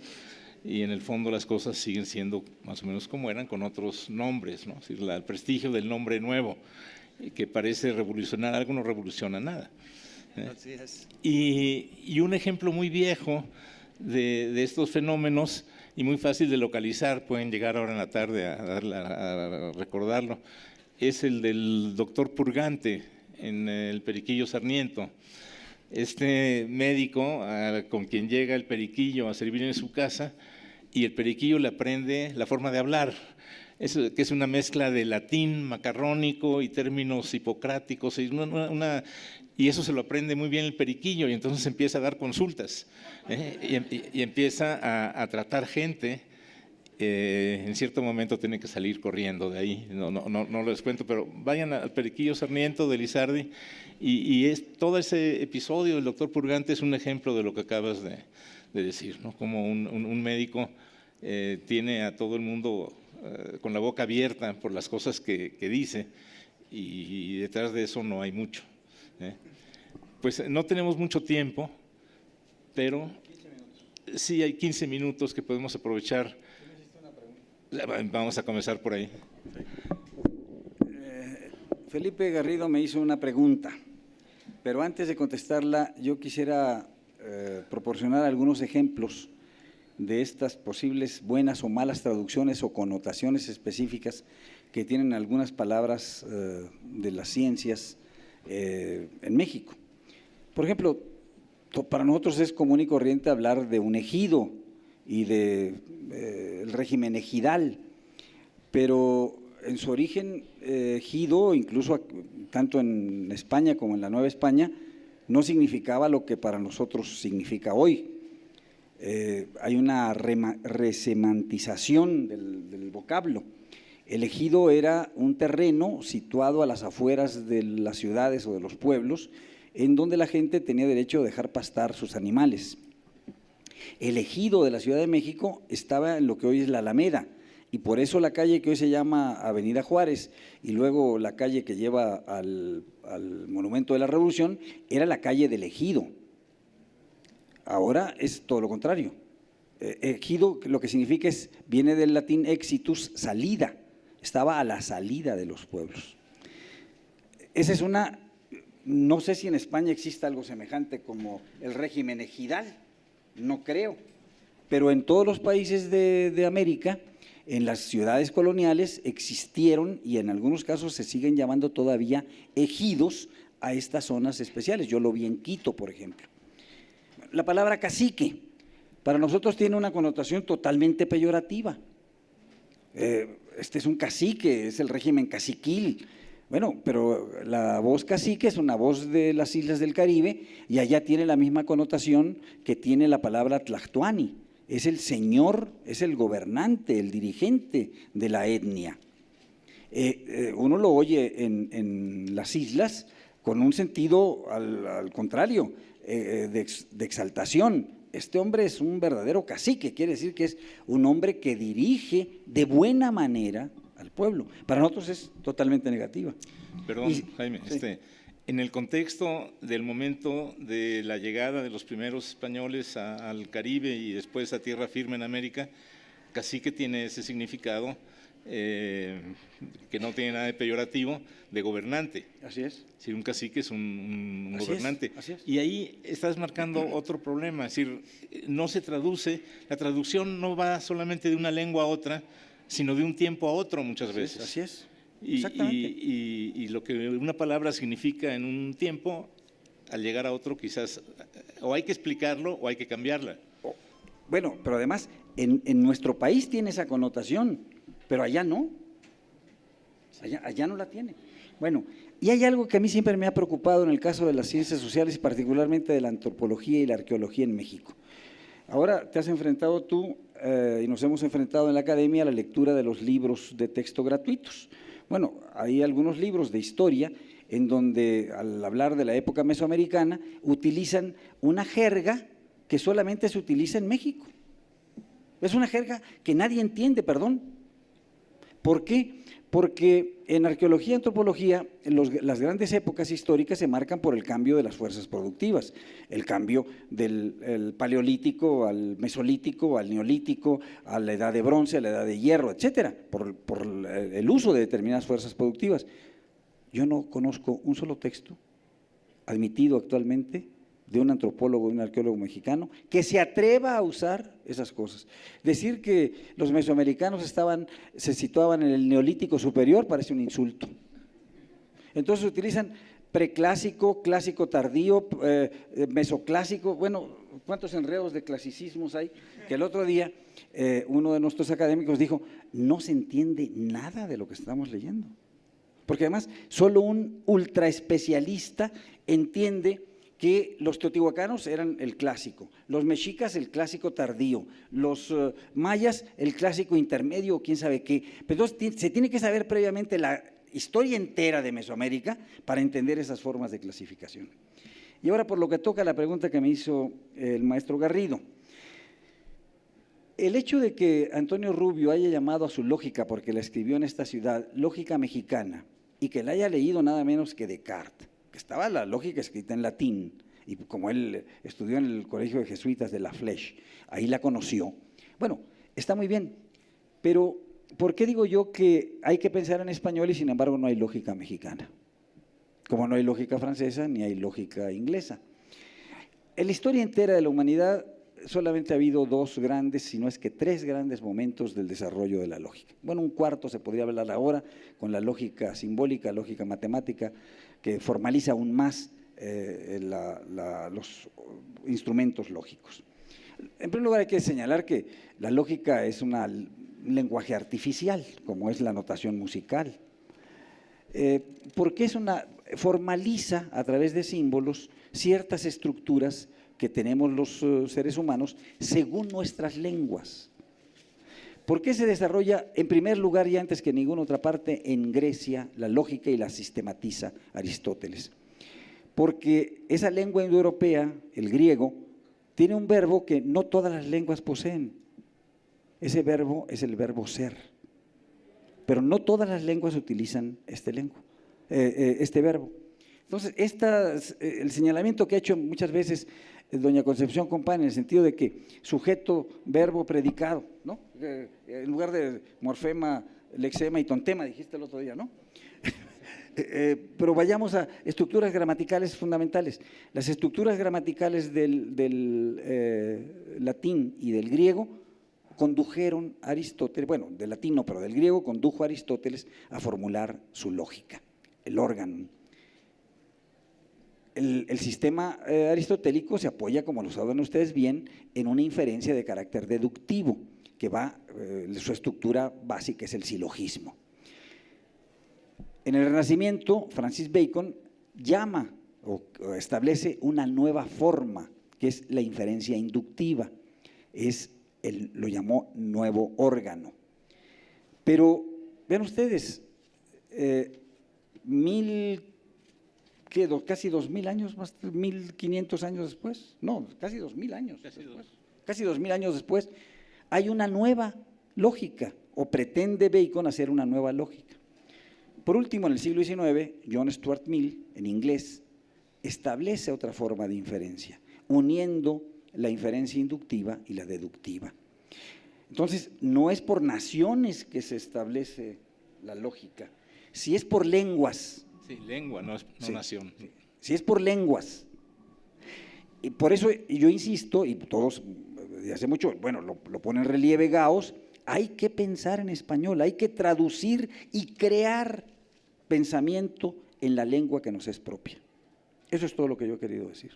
y en el fondo las cosas siguen siendo más o menos como eran, con otros nombres, ¿no? Es decir, el prestigio del nombre nuevo, que parece revolucionar algo, no revoluciona nada. Así es. Y un ejemplo muy viejo de estos fenómenos y muy fácil de localizar, pueden llegar ahora en la tarde a recordarlo, es el del doctor Purgante en el Periquillo Sarmiento. Este médico con quien llega el periquillo a servir en su casa y el periquillo le aprende la forma de hablar, que es una mezcla de latín macarrónico y términos hipocráticos, y eso se lo aprende muy bien el periquillo y entonces empieza a dar consultas y empieza a tratar gente. En cierto momento tiene que salir corriendo de ahí, no les cuento, pero vayan al Periquillo Sarmiento de Lizardi y todo ese episodio del doctor Purgante es un ejemplo de lo que acabas de decir, ¿no? Como un médico tiene a todo el mundo con la boca abierta por las cosas que dice y detrás de eso no hay mucho. Pues no tenemos mucho tiempo, pero sí hay 15 minutos que podemos aprovechar. Vamos a comenzar por ahí. Felipe Garrido me hizo una pregunta, pero antes de contestarla yo quisiera proporcionar algunos ejemplos de estas posibles buenas o malas traducciones o connotaciones específicas que tienen algunas palabras de las ciencias en México. Por ejemplo, para nosotros es común y corriente hablar de un ejido y de el régimen ejidal, pero en su origen ejido, incluso tanto en España como en la Nueva España, no significaba lo que para nosotros significa hoy. Hay una resemantización del vocablo. El ejido era un terreno situado a las afueras de las ciudades o de los pueblos, en donde la gente tenía derecho a dejar pastar sus animales. El ejido de la Ciudad de México estaba en lo que hoy es la Alameda, y por eso la calle que hoy se llama Avenida Juárez y luego la calle que lleva al Monumento de la Revolución era la calle del ejido. Ahora es todo lo contrario. Ejido lo que significa viene del latín exitus, salida, estaba a la salida de los pueblos. Esa es una, no sé si en España existe algo semejante como el régimen ejidal, no creo, pero en todos los países de América, en las ciudades coloniales existieron y en algunos casos se siguen llamando todavía ejidos a estas zonas especiales. Yo lo vi en Quito, por ejemplo. La palabra cacique para nosotros tiene una connotación totalmente peyorativa. Este es un cacique, es el régimen caciquil. Bueno, pero la voz cacique es una voz de las islas del Caribe y allá tiene la misma connotación que tiene la palabra tlactuani. Es el señor, es el gobernante, el dirigente de la etnia. Uno lo oye en las islas con un sentido al contrario, de exaltación. Este hombre es un verdadero cacique, quiere decir que es un hombre que dirige de buena manera al pueblo. Para nosotros es totalmente negativa. Perdón, Jaime, sí. En el contexto del momento de la llegada de los primeros españoles al Caribe y después a tierra firme en América, cacique tiene ese significado que no tiene nada de peyorativo, de gobernante. Así es. Si un cacique es un gobernante. Así es. Y ahí estás marcando otro problema, es decir, no se traduce, la traducción no va solamente de una lengua a otra, sino de un tiempo a otro muchas veces. Así es. Exactamente. Y lo que una palabra significa en un tiempo, al llegar a otro quizás o hay que explicarlo o hay que cambiarla. Bueno, pero además en nuestro país tiene esa connotación, pero allá no. Allá no la tiene. Bueno, y hay algo que a mí siempre me ha preocupado en el caso de las ciencias sociales y particularmente de la antropología y la arqueología en México. Ahora te has enfrentado tú y nos hemos enfrentado en la academia a la lectura de los libros de texto gratuitos. Bueno, hay algunos libros de historia en donde al hablar de la época mesoamericana utilizan una jerga que solamente se utiliza en México. Es una jerga que nadie entiende, perdón. ¿Por qué? Porque en arqueología y antropología las grandes épocas históricas se marcan por el cambio de las fuerzas productivas, el cambio del paleolítico al mesolítico, al neolítico, a la edad de bronce, a la edad de hierro, etcétera, por el uso de determinadas fuerzas productivas. Yo no conozco un solo texto admitido actualmente de un antropólogo, de un arqueólogo mexicano, que se atreva a usar esas cosas. Decir que los mesoamericanos se situaban en el neolítico superior parece un insulto. Entonces utilizan preclásico, clásico tardío, mesoclásico, bueno, ¿cuántos enredos de clasicismos hay? Que el otro día uno de nuestros académicos dijo, no se entiende nada de lo que estamos leyendo. Porque además solo un ultraespecialista entiende que los teotihuacanos eran el clásico, los mexicas el clásico tardío, los mayas el clásico intermedio o quién sabe qué. Pero entonces se tiene que saber previamente la historia entera de Mesoamérica para entender esas formas de clasificación. Y ahora por lo que toca la pregunta que me hizo el maestro Garrido. El hecho de que Antonio Rubio haya llamado a su lógica, porque la escribió en esta ciudad, lógica mexicana, y que la haya leído nada menos que Descartes, que estaba la lógica escrita en latín, y como él estudió en el colegio de jesuitas de La Flèche, ahí la conoció. Bueno, está muy bien, pero ¿por qué digo yo que hay que pensar en español y sin embargo no hay lógica mexicana? Como no hay lógica francesa ni hay lógica inglesa. En la historia entera de la humanidad solamente ha habido dos grandes, si no es que tres grandes momentos del desarrollo de la lógica. Bueno, un cuarto se podría hablar ahora con la lógica simbólica, lógica matemática, que formaliza aún más los instrumentos lógicos. En primer lugar hay que señalar que la lógica es un lenguaje artificial, como es la notación musical, porque formaliza a través de símbolos ciertas estructuras que tenemos los seres humanos según nuestras lenguas. ¿Por qué se desarrolla en primer lugar y antes que en ninguna otra parte en Grecia la lógica y la sistematiza Aristóteles? Porque esa lengua indoeuropea, el griego, tiene un verbo que no todas las lenguas poseen. Ese verbo es el verbo ser. Pero no todas las lenguas utilizan este verbo. Entonces, el señalamiento que ha hecho muchas veces doña Concepción Compán, en el sentido de que sujeto, verbo, predicado, ¿no? En lugar de morfema, lexema y tontema, dijiste el otro día, ¿no? Pero vayamos a estructuras gramaticales fundamentales. Las estructuras gramaticales del latín y del griego condujeron a Aristóteles, bueno, del latín no, pero del griego condujo a Aristóteles a formular su lógica, el órgano. El sistema aristotélico se apoya, como lo saben ustedes bien, en una inferencia de carácter deductivo, que su estructura básica es el silogismo. En el Renacimiento, Francis Bacon llama o establece una nueva forma, que es la inferencia inductiva, lo llamó nuevo órgano. Pero vean ustedes, casi 2000 años más, 1500 años después, no, casi 2000 años después, casi 2000 años después, hay una nueva lógica, o pretende Bacon hacer una nueva lógica. Por último, en el siglo XIX, John Stuart Mill, en inglés, establece otra forma de inferencia, uniendo la inferencia inductiva y la deductiva. Entonces, no es por naciones que se establece la lógica, si es por lenguas. Sí, lengua, no nación. Si es por lenguas. Y por eso yo insisto, y todos desde hace mucho, bueno, lo pone en relieve Gauss, hay que pensar en español, hay que traducir y crear pensamiento en la lengua que nos es propia. Eso es todo lo que yo he querido decir.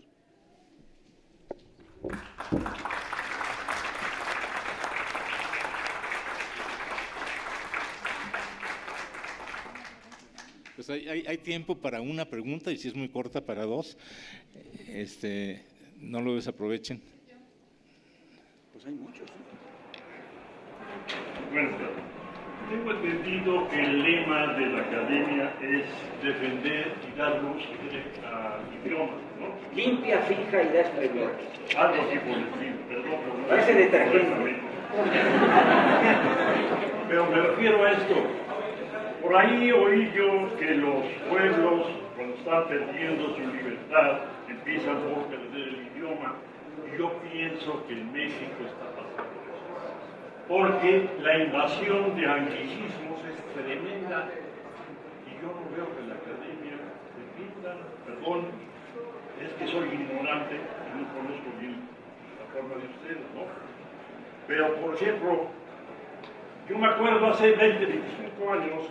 Pues hay tiempo para una pregunta y si es muy corta para dos, no lo desaprovechen. Pues hay muchos. Bueno, tengo entendido que el lema de la academia es defender y dar luz a idiomas, ¿no? Limpia, fija y da esplendor. Algo así por el estilo, perdón. Parece detergente. Pero me refiero a esto. Por ahí oí yo que los pueblos, cuando están perdiendo su libertad, empiezan por perder el idioma. Y yo pienso que en México está pasando eso. Porque la invasión de anglicismos es tremenda. Y yo no veo que la academia defienda, perdón, es que soy ignorante y no conozco bien la forma de ustedes, ¿no? Pero, por ejemplo, yo me acuerdo hace 20, 25 años,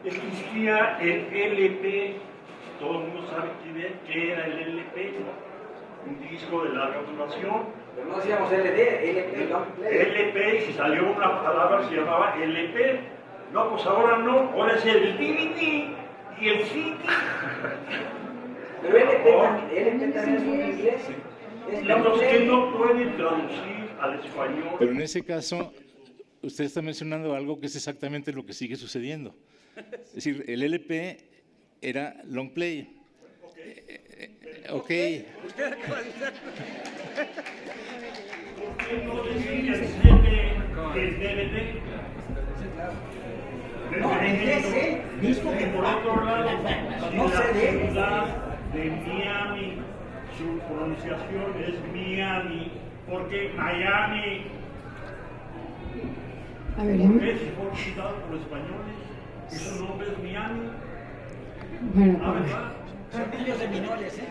existía el LP, todo el mundo sabe qué era el LP, un disco de larga duración. Pero no decíamos LD, LP, long play. LP, y salió una palabra que se llamaba LP. No, pues ahora no, ahora es el DVD y el CD. Pero LP también es un inglés. Es long Entonces, play. que no pueden traducir al español. Pero en ese caso, usted está mencionando algo que es exactamente lo que sigue sucediendo. Es decir, el LP era long play. Ok. ¿Por qué no decir el CD, el DVD? No, el DC, disco Y por otro lado, si no la CD. ciudad de Miami, su pronunciación es Miami, porque Miami, A ver, ¿por qué si fue ocupado por los españoles? ¿Y su nombre es Miami? bueno, ¿Ah, verdad? Son niños seminoles, ¿eh?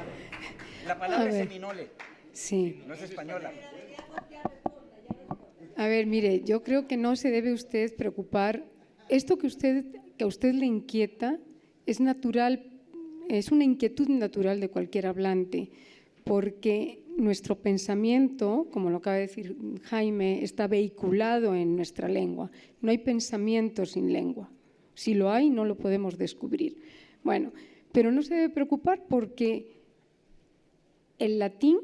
La A palabra es ver. seminole, sí. no es española. A ver, mire, yo creo que no se debe usted preocupar. Esto que a usted le inquieta es natural, es una inquietud natural de cualquier hablante, porque nuestro pensamiento, como lo acaba de decir Jaime, está vehiculado en nuestra lengua. No hay pensamiento sin lengua. Si lo hay, no lo podemos descubrir. Bueno, pero no se debe preocupar porque el latín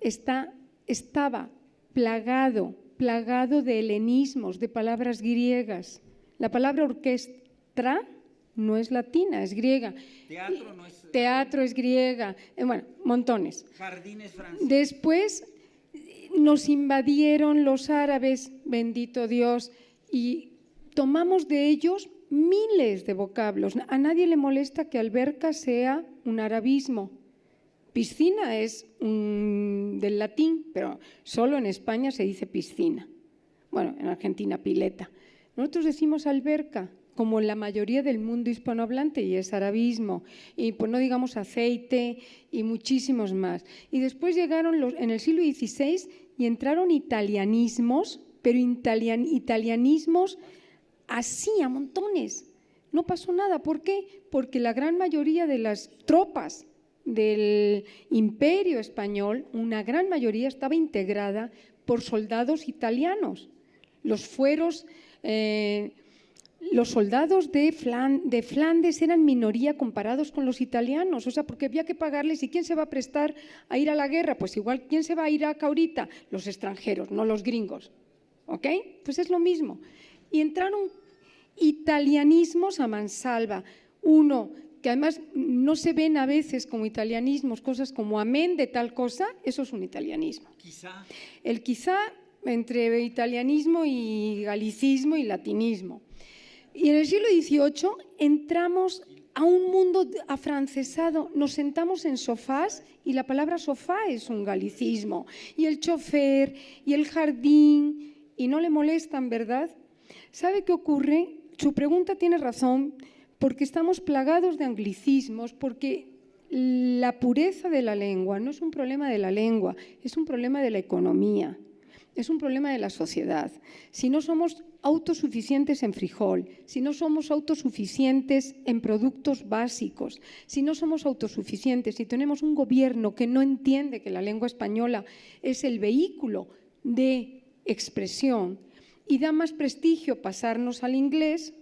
estaba plagado de helenismos, de palabras griegas. La palabra orquestra no es latina, es griega. Teatro no es. Teatro es griega, bueno, montones. Jardín es francés. Después nos invadieron los árabes, bendito Dios, y tomamos de ellos miles de vocablos. A nadie le molesta que alberca sea un arabismo. Piscina es del latín, pero solo en España se dice piscina. Bueno, en Argentina pileta. Nosotros decimos alberca, como la mayoría del mundo hispanohablante, y es arabismo. Y pues no digamos aceite y muchísimos más. Y después llegaron en el siglo XVI y entraron italianismos, pero italianismos así a montones. No pasó nada. ¿Por qué? Porque la gran mayoría de las tropas del Imperio Español, una gran mayoría estaba integrada por soldados italianos. Los soldados de Flandes eran minoría comparados con los italianos, o sea, porque había que pagarles. ¿Y quién se va a prestar a ir a la guerra? Pues igual, ¿quién se va a ir acá ahorita? Los extranjeros, no los gringos. ¿Ok? Pues es lo mismo. Y entraron italianismos a mansalva. Uno que además no se ven a veces como italianismos, cosas como amén de tal cosa, eso es un italianismo. Quizá. El quizá entre italianismo y galicismo y latinismo. Y en el siglo XVIII entramos a un mundo afrancesado, nos sentamos en sofás y la palabra sofá es un galicismo, y el chofer y el jardín, y no le molestan, ¿verdad? ¿Sabe qué ocurre? Su pregunta tiene razón, porque estamos plagados de anglicismos, porque la pureza de la lengua no es un problema de la lengua, es un problema de la economía, es un problema de la sociedad. Si no somos autosuficientes en frijol, si no somos autosuficientes en productos básicos, si no somos autosuficientes, si tenemos un gobierno que no entiende que la lengua española es el vehículo de expresión y da más prestigio pasarnos al inglés,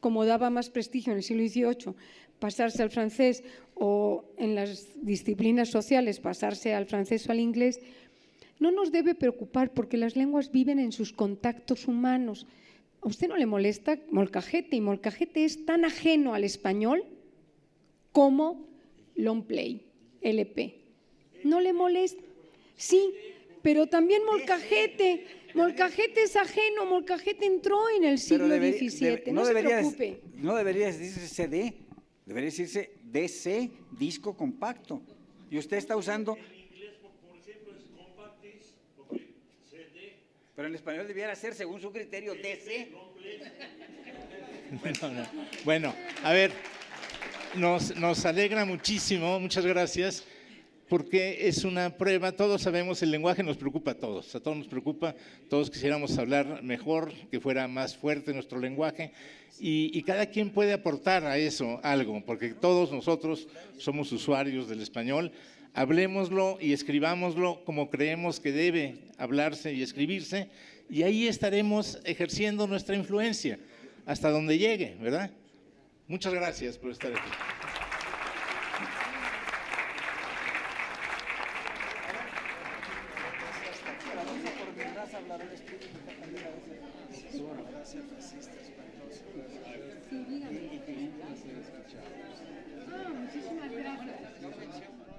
como daba más prestigio en el siglo XVIII pasarse al francés, o en las disciplinas sociales pasarse al francés o al inglés, no nos debe preocupar porque las lenguas viven en sus contactos humanos. ¿A usted no le molesta molcajete? Y molcajete es tan ajeno al español como long play, LP. ¿No le molesta? Sí, pero también Molcajete. Molcajete es ajeno, Molcajete entró en el siglo XVII, no se preocupe. No debería decirse CD, debería decirse DC, disco compacto. Y usted está usando... Pero en español debiera ser, según su criterio, DC. Bueno, a ver, nos alegra muchísimo, muchas gracias, porque es una prueba. Todos sabemos, el lenguaje nos preocupa a todos nos preocupa, todos quisiéramos hablar mejor, que fuera más fuerte nuestro lenguaje, y cada quien puede aportar a eso algo, porque todos nosotros somos usuarios del español. Hablémoslo y escribámoslo como creemos que debe hablarse y escribirse, y ahí estaremos ejerciendo nuestra influencia hasta donde llegue, ¿verdad? Muchas gracias por estar aquí. Muchísimas gracias.